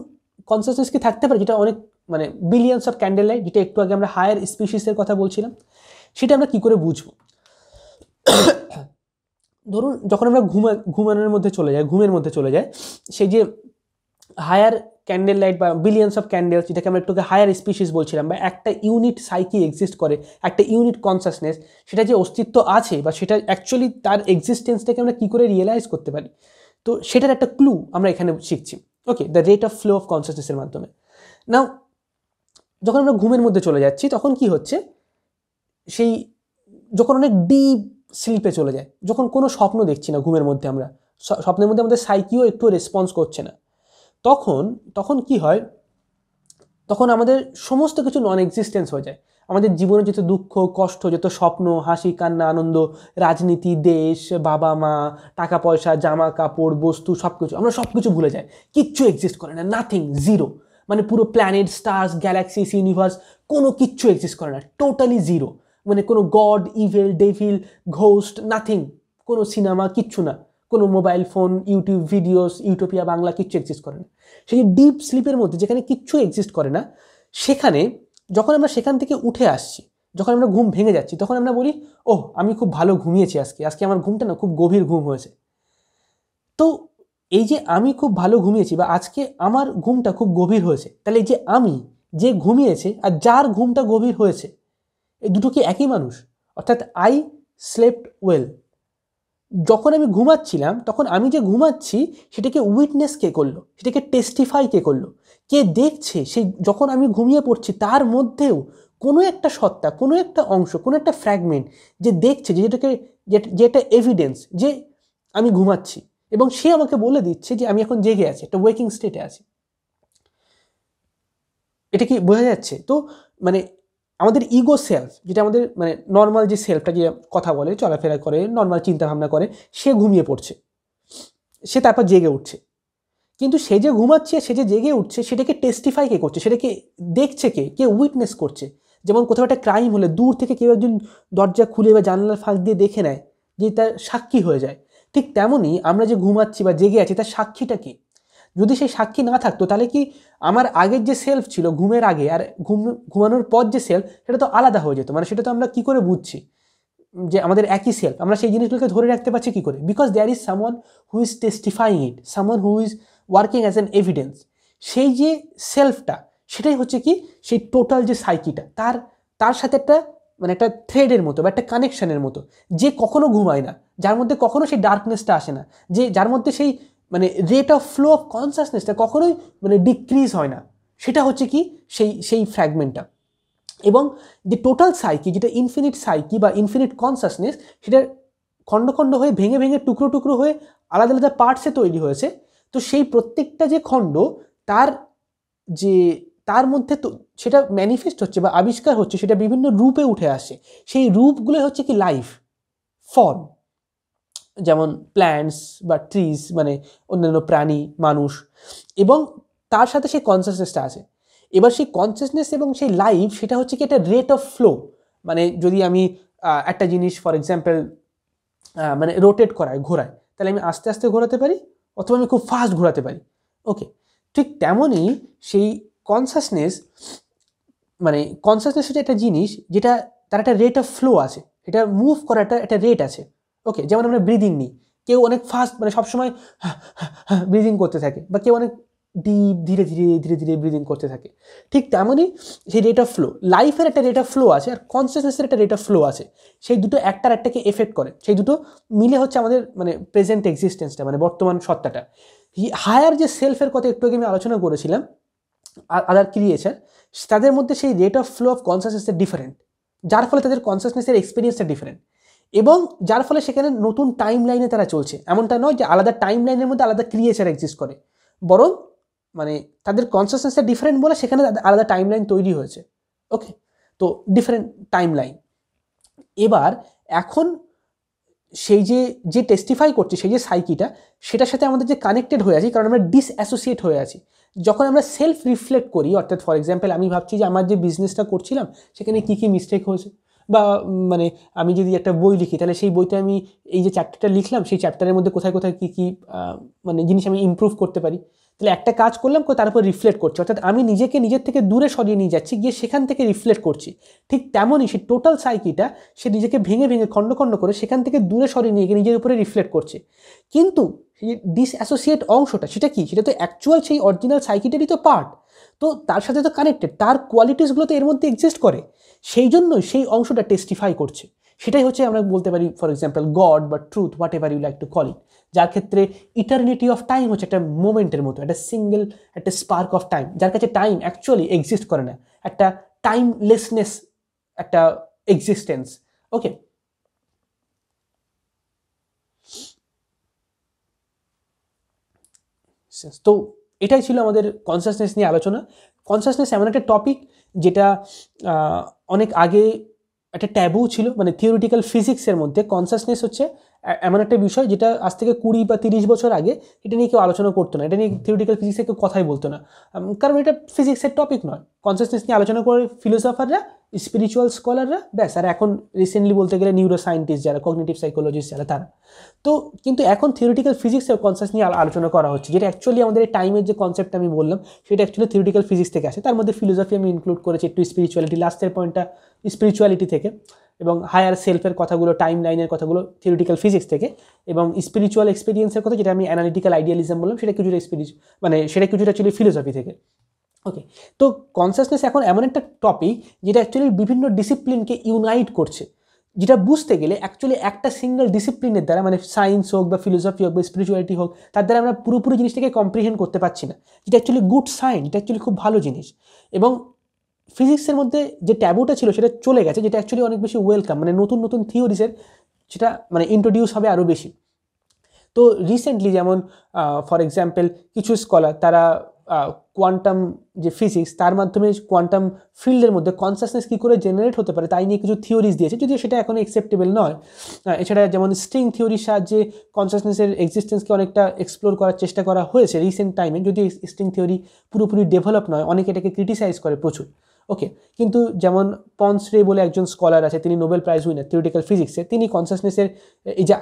কনসাসনেস কি থাকতে পারে যেটা অনেক মানে বিলিয়নস অফ ক্যান্ডেল লাইট, যেটা একটু আগে আমরা হায়ার স্পিসিসের কথা বলছিলাম, সেটা আমরা কি করে বুঝবো? ধরুন যখন আমরা ঘুমের মধ্যে চলে যাই, সেই যে হায়ার ক্যান্ডেল লাইট বা বিলিয়নস অফ ক্যান্ডেলস, যেটাকে আমরা একটু হায়ার স্পিসিস বলছিলাম, বা একটা ইউনিট সাইকি এক্সিস্ট করে, একটা ইউনিট কনসাসনেস, সেটা যে অস্তিত্ব আছে বা সেটা অ্যাকচুয়ালি তার এক্সিস্টেন্সটাকে আমরা কী করে রিয়েলাইজ করতে পারি, তো সেটার একটা ক্লু আমরা এখানে শিখছি। Okay, the rate of flow of কনসাসনেসের মাধ্যমে। নাও যখন আমরা ঘুমের মধ্যে চলে যাচ্ছি তখন কি হচ্ছে, সেই যখন অনেক ডিপ স্লিপে চলে যায়, যখন কোনো স্বপ্ন দেখছি না ঘুমের মধ্যে, আমরা স্বপ্নের মধ্যে আমাদের সাইকিও একটু রেসপন্স করছে না, তখন কি হয়, তখন আমাদের সমস্ত কিছু নন এক্সিস্টেন্স হয়ে যায়। আমাদের জীবনে যত দুঃখ কষ্ট, যত স্বপ্ন, হাসি কান্না আনন্দ, রাজনীতি, দেশ, বাবা মা, টাকা পয়সা, জামা কাপড়, বস্তু, সব কিছু, আমরা সব কিছু ভুলে যাই, কিচ্ছু এক্সিস্ট করে না, নাথিং, জিরো। মানে পুরো প্ল্যানেট, স্টার্স, গ্যালাক্সিস, ইউনিভার্স, কোনো কিচ্ছু এক্সিস্ট করে না, টোটালি জিরো। মানে কোনো god, evil, devil, ghost, nothing, কোনো সিনেমা, কিচ্ছু না, কোনো mobile phone, YouTube videos, utopia Bangla, কিচ্ছু এক্সিস্ট করে না। সেই ডিপ স্লিপের মধ্যে যেখানে কিচ্ছু এক্সিস্ট করে না, সেখানে যখন আমরা সেখান থেকে উঠে আসছি, যখন আমরা ঘুম ভেঙে যাচ্ছি, তখন আমরা বলি, ওহ আমি খুব ভালো ঘুমিয়েছি আজকে আমার ঘুমটা না খুব গভীর ঘুম হয়েছে। তো এই যে আমি খুব ভালো ঘুমিয়েছি বা আজকে আমার ঘুমটা খুব গভীর হয়েছে, তাহলে এই যে আমি যে ঘুমিয়েছে আর যার ঘুমটা গভীর হয়েছে, এই দুটো কি একই মানুষ? অর্থাৎ আই স্লেপ্ট ওয়েল। যখন আমি ঘুমাচ্ছিলাম তখন আমি যে ঘুমাচ্ছি সেটাকে উইটনেস কে করলো, সেটাকে টেস্টিফাই কে করলো, কে দেখছে? সেই যখন আমি ঘুমিয়ে পড়ছি তার মধ্যেও কোনো একটা সত্তা, কোনো একটা অংশ, কোনো একটা ফ্র্যাগমেন্ট যে দেখছে, যেটা এভিডেন্স যে আমি ঘুমাচ্ছি, এবং সে আমাকে বলে দিচ্ছে যে আমি এখন জেগে আছি, একটা ওয়েকিং স্টেটে আছি। এটা কি বোঝা যাচ্ছে? তো মানে আমাদের ইগো সেলফ, যেটা আমাদের মানে নর্মাল যে সেলফটা যে কথা বলে, চলাফেরা করে, নর্মাল চিন্তা ভাবনা করে, সে ঘুমিয়ে পড়ছে, সে তারপর জেগে উঠছে। কিন্তু সে যে ঘুমাচ্ছে, সে যে জেগে উঠছে, সেটাকে টেস্টিফাই কে করছে, সেটাকে দেখছে কে উইটনেস করছে। যেমন কোথাও একটা ক্রাইম হলে দূর থেকে কেউ একজন দরজা খুলে বা জানালার ফাঁক দিয়ে দেখে নেয়, যে তার সাক্ষী হয়ে যায়। ঠিক তেমনই আমরা যে ঘুমাচ্ছি বা জেগে আছি, তার সাক্ষীটা কি? যদি সেই সাক্ষী না থাকতো, তাহলে কি আমার আগের যে সেলফ ছিল ঘুমের আগে আর ঘুমানোর পর যে সেলফ, সেটা তো আলাদা হয়ে যেত। মানে সেটা তো আমরা কি করে বুঝছি যে আমাদের একই সেলফ? আমরা সেই জিনিসগুলোকে ধরে রাখতে পারছি কি করে? Because there is someone who is testifying it, someone who is working as an evidence. সেই যে সেলফটা, সেটাই হচ্ছে কি সেই টোটাল যে সাইকিটা, তার সাথে একটা মানে একটা থ্রেডের মতো বা একটা কানেকশনের মতো, যে কখনো ঘুমায় না, যার মধ্যে কখনো সেই ডার্কনেসটা আসে না, যে যার মধ্যে সেই মানে রেট অফ ফ্লো অফ কনসাসনেসটা কখনোই মানে ডিক্রিজ হয় না, সেটা হচ্ছে কি সেই ফ্র্যাগমেন্টটা। এবং যে টোটাল সাইকি, যেটা ইনফিনিট সাইকি বা ইনফিনিট কনসাসনেস, সেটা খণ্ড খণ্ড হয়ে ভেঙে ভেঙে টুকরো টুকরো হয়ে আলাদা আলাদা পার্টসে তৈরি হয়েছে। তো সেই প্রত্যেকটা যে খণ্ড, তার মধ্যে তো সেটা ম্যানিফেস্ট হচ্ছে বা আবিষ্কার হচ্ছে, সেটা বিভিন্ন রূপে উঠে আসে। সেই রূপগুলো হচ্ছে কি লাইফ ফর্ম, যেমন প্ল্যান্টস বা ট্রিজ, মানে অন্যান্য প্রাণী, মানুষ, এবং তার সাথে সেই কনসাসনেসটা আছে। এবার সেই কনসাসনেস এবং সেই লাইফ, সেটা হচ্ছে কি একটা রেট অফ ফ্লো। মানে যদি আমি একটা জিনিস ফর এক্সাম্পল মানে রোটেট ঘোরায়, তাহলে আমি আস্তে আস্তে ঘোরাতে পারি, অথবা আমি খুব ফাস্ট ঘোরাতে পারি। ওকে, ঠিক তেমনই সেই কনসাসনেস, মানে কনসাসনেস হচ্ছে একটা জিনিস যেটা তার একটা রেট অফ ফ্লো আছে, এটা মুভ করাটা একটা রেট আছে। ওকে, যেমন আমরা ব্রিদিং নিই, কেউ অনেক ফাস্ট মানে সবসময় ব্রিদিং করতে থাকে, বা কেউ অনেক ডিপ ধীরে ধীরে ধীরে ধীরে ব্রিদিং করতে থাকে। ঠিক তেমনই সেই রেট অফ ফ্লো, লাইফের একটা রেট অফ ফ্লো আছে, আর কনসাসনেসের একটা রেট অফ ফ্লো আছে। সেই দুটো একটার একটাকে এফেক্ট করে, সেই দুটো মিলে হচ্ছে আমাদের মানে প্রেজেন্ট এক্সিস্টেন্সটা, মানে বর্তমান সত্তাটা। হায়ার যে সেলফের কথা একটু আগে আমি আলোচনা করেছিলাম, আদার ক্রিয়েচার, তাদের মধ্যে সেই রেট অফ ফ্লো অফ কনসাসনেসের ডিফারেন্ট, যার ফলে তাদের কনসাসনেসের এক্সপিরিয়েন্সটা ডিফারেন্ট, এবং যার ফলে সেখানে নতুন টাইম লাইনে তারা চলছে। এমনটা নয় যে আলাদা টাইম লাইনের মধ্যে আলাদা ক্রিয়েচার এক্সিস্ট করে, বরং মানে তাদের কনসাসনেসটা ডিফারেন্ট বলে সেখানে আলাদা টাইম লাইন তৈরি হয়েছে। ওকে, তো ডিফারেন্ট টাইম লাইন। এবার এখন সেই যে টেস্টিফাই করছে, সেই যে সাইকিটা, সেটার সাথে আমাদের যে কানেক্টেড হয়ে আছি, কারণ আমরা ডিসঅ্যাসোসিয়েট হয়ে আছি। যখন আমরা সেলফ রিফ্লেক্ট করি, অর্থাৎ ফর এক্সাম্পল আমি ভাবছি যে আমার যে বিজনেসটা করছিলাম সেখানে কী কী মিস্টেক হয়েছে, বা মানে আমি যদি একটা বই লিখি, তাহলে সেই বইতে আমি এই যে চ্যাপ্টারটা লিখলাম, সেই চ্যাপ্টারের মধ্যে কোথায় কোথায় কী কী মানে জিনিস আমি ইমপ্রুভ করতে পারি। তাহলে একটা কাজ করলাম, তার উপর রিফ্লেক্ট করছি, অর্থাৎ আমি নিজেকে নিজের থেকে দূরে সরিয়ে নিয়ে যাচ্ছি, গিয়ে সেখান থেকে রিফ্লেক্ট করছি। ঠিক তেমনই সেই টোটাল সাইকিটা, সে নিজেকে ভেঙে ভেঙে খণ্ড খণ্ড করে সেখান থেকে দূরে সরিয়ে নিয়ে গিয়ে নিজের উপরে রিফ্লেক্ট করছে। কিন্তু সেই ডিসঅ্যাসোসিয়েট অংশটা, সেটা কি? সেটা তো অ্যাকচুয়াল সেই অরিজিনাল সাইকিটারই তো পার্ট, তো তার সাথে তো কানেক্টেড, তার কোয়ালিটিসগুলো তো এর মধ্যে এক্সিস্ট করে। সেই জন্যই সেই অংশটা টেস্টিফাই করছে, সেটাই হচ্ছে আমরা বলতে পারি ফর এক্সাম্পল গড বা truth, whatever you like to call it, যার ক্ষেত্রে ইটারনিটি অফ টাইম হচ্ছে একটা মোমেন্টের মতো, একটা সিঙ্গেল একটা স্পার্ক অফ টাইম, যার কাছে টাইম অ্যাকচুয়ালি এক্সিস্ট করে না, একটা টাইমলেসনেস, একটা এক্সিস্টেন্স। ওকে, তো এটাই ছিল আমাদের কনসাসনেস নিয়ে আলোচনা। কনসাসনেস এমন একটা টপিক যেটা অনেক আগে একটা ট্যাবু ছিল, মানে থিওরিটিক্যাল ফিজিক্সের মধ্যে কনসাসনেস হচ্ছে এমন একটা বিষয় যেটা আজ থেকে 20 বা 30 বছর আগে এটা নিয়ে কেউ আলোচনা করতো না, এটা নিয়ে থিওরিটিক্যাল ফিজিক্সে কেউ কথাই বলতো না, কারণ এটা ফিজিক্সের টপিক নয়। কনসাসনেস নিয়ে আলোচনা করে ফিলোসফাররা, স্পিরিচুয়াল স্কলাররা, ব্যাস। আর এখন রিসেন্টলি বলতে গেলে নিউরো সায়েন্টিস্ট যারা, কগনিটিভ সাইকোলজিস্ট যারা, তারা তো। কিন্তু এখন থিওরিটিক্যাল ফিজিক্সেও কনসাস নিয়ে আলোচনা করা হচ্ছে, যেটা অ্যাকচুয়ালি আমাদের এই টাইমের যে কনসেপ্ট আমি বললাম সেটা অ্যাকচুয়ালি থিওরিটিক্যাল ফিজিক্স থেকে আসে। তার মধ্যে ফিলোসফি আমি ইনক্লুড করেছি, একটু স্পিরিচুয়ালিটি, লাস্টের পয়েন্টটা স্পিরিচুয়ালিটি থেকে, এবং হায়ার সেলফের কথাগুলো, টাইম লাইনের কথাগুলো থিওরিটিক্যাল ফিজিক্স থেকে, এবং স্পিরিচুয়াল এক্সপিরিয়েন্সের কথা যেটা আমি অ্যানালিটিক্যাল আইডিয়ালিজম বললাম সেটা কিছুটা মানে সেটা কিছুটা অ্যাকচুয়ালি ফিলোসফি থেকে। ওকে, তো কনসাসনেস এখন এমন একটা টপিক যেটা অ্যাকচুয়ালি বিভিন্ন ডিসিপ্লিনকে ইউনাইট করছে, যেটা বুঝতে গেলে অ্যাকচুয়ালি একটা সিঙ্গেল ডিসিপ্লিনের দ্বারা, মানে সায়েন্স হোক বা ফিলোসফি হোক বা স্পিরিচুয়ালিটি হোক, তার দ্বারা আমরা পুরোপুরি জিনিসটাকে কম্প্রিহেন্ড করতে পারছি না, যেটা অ্যাকচুয়ালি গুড সাইন, এটা অ্যাকচুয়ালি খুব ভালো জিনিস। এবং ফিজিক্সের মধ্যে যে ট্যাবুটা ছিল সেটা চলে গেছে, যেটা অ্যাকচুয়ালি অনেক বেশি ওয়েলকাম, মানে নতুন নতুন থিওরিসের সেটা মানে ইন্ট্রোডিউস হবে আরও বেশি। তো রিসেন্টলি যেমন ফর এক্সাম্পল কিছু স্কলার তারা কোয়ান্টাম যে ফিজিক্স, তার মাধ্যমে কোয়ান্টাম ফিল্ডের মধ্যে কনসাসনেস কী করে জেনারেট হতে পারে তাই নিয়ে কিছু থিওরিজ দিয়েছে, যদিও সেটা এখন অ্যাকসেপ্টেবল নয়। এছাড়া যেমন স্ট্রিং থিওরির সাহায্যে কনসাসনেসের এক্সিস্টেন্সকে অনেকটা এক্সপ্লোর করার চেষ্টা করা হয়েছে রিসেন্ট টাইমে, যদি স্ট্রিং থিওরি পুরোপুরি ডেভেলপ নয়, অনেকে এটাকে ক্রিটিসাইজ করে প্রচুর। ওকে, কিন্তু যেমন পন্স রে বলে একজন স্কলার আছে, তিনি নোবেল প্রাইজ উইনার থিওরিটিক্যাল ফিজিক্সে, তিনি কনসাসনেসের এই যে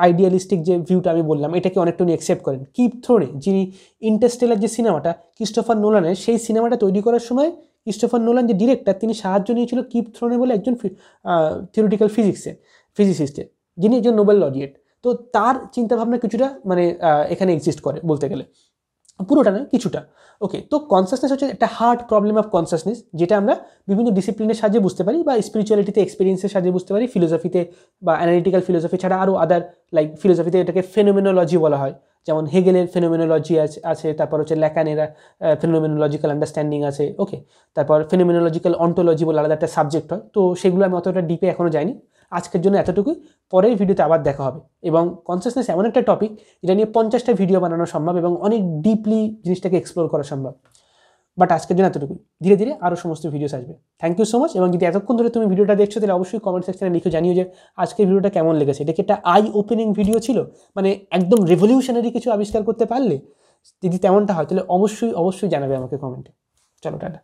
আইডিয়ালিস্টিক যে ভিউটা আমি বললাম এটাকে অনেকটা উনি অ্যাকসেপ্ট করেন। কিপ থ্রোনে, যিনি ইন্টারস্টেলার যে সিনেমাটা ক্রিস্টোফার নোলানের, সেই সিনেমাটা তৈরি করার সময় ক্রিস্টোফার নোলান যে ডিরেক্টর, তিনি সাহায্য নিয়েছিল কিপ থ্রোনে বলে একজন থিওরিটিক্যাল ফিজিসিস্টের, যিনি একজন নোবেল লরিয়েট। তো তার চিন্তাভাবনা কিছুটা মানে এখানে এক্সিস্ট করে বলতে গেলে, পুরোটা নয় কিছুটা। ওকে, তো কনসাসনেস হচ্ছে একটা হার্ড প্রবলেম অফ কনসাসনেস, যেটা আমরা বিভিন্ন ডিসিপ্লিনের সাহায্যে বুঝতে পারি, বা স্পিরিচুয়ালিটিতে এক্সপিরিয়েন্সের সাহায্যে বুঝতে পারি, ফিলোসফিতে বা অ্যানালিটিক্যাল ফিলোসফি ছাড়া আরও আদার লাইক ফিলোসফিতে এটাকে ফেনোমেনোলজি বলা হয়, যেমন হেগেলের ফেনোমেনোলজি আছে, তারপর হচ্ছে ল্যাকানেরা ফেনোমেনোলজিক্যাল আন্ডারস্ট্যান্ডিং আছে। ওকে, তারপর ফেনোমেনোলজিক্যাল অন্টোলজি বলে আলাদা একটা সাবজেক্ট হয়, তো সেগুলো আমি অতটা ডিপে এখনও যাইনি। আজকের জন্য এতটুকুই, পরের ভিডিওতে আবার দেখা হবে। এবং কনসাসনেস এমন একটা টপিক যেটা নিয়ে 50টা ভিডিও বানানো সম্ভব এবং অনেক ডিপলি জিনিসটাকে এক্সপ্লোর করা সম্ভব, বাট আজকের জন্য এতটুকুই। ধীরে ধীরে আরও সমস্ত ভিডিওস আসবে। Thank you so much. এবং যদি এতক্ষণ ধরে তুমি ভিডিওটা দেখছো তাহলে অবশ্যই কমেন্ট সেকশনে লিখে জানিও যে আজকের ভিডিওটা কেমন লেগেছে। এটা কি একটা আই ওপেনিং ভিডিও ছিল, মানে একদম রেভলিউশনারি কিছু আবিষ্কার করতে পারলে? যদি তেমনটা হয় তাহলে অবশ্যই জানাবে আমাকে কমেন্টে। চলো, টাটা।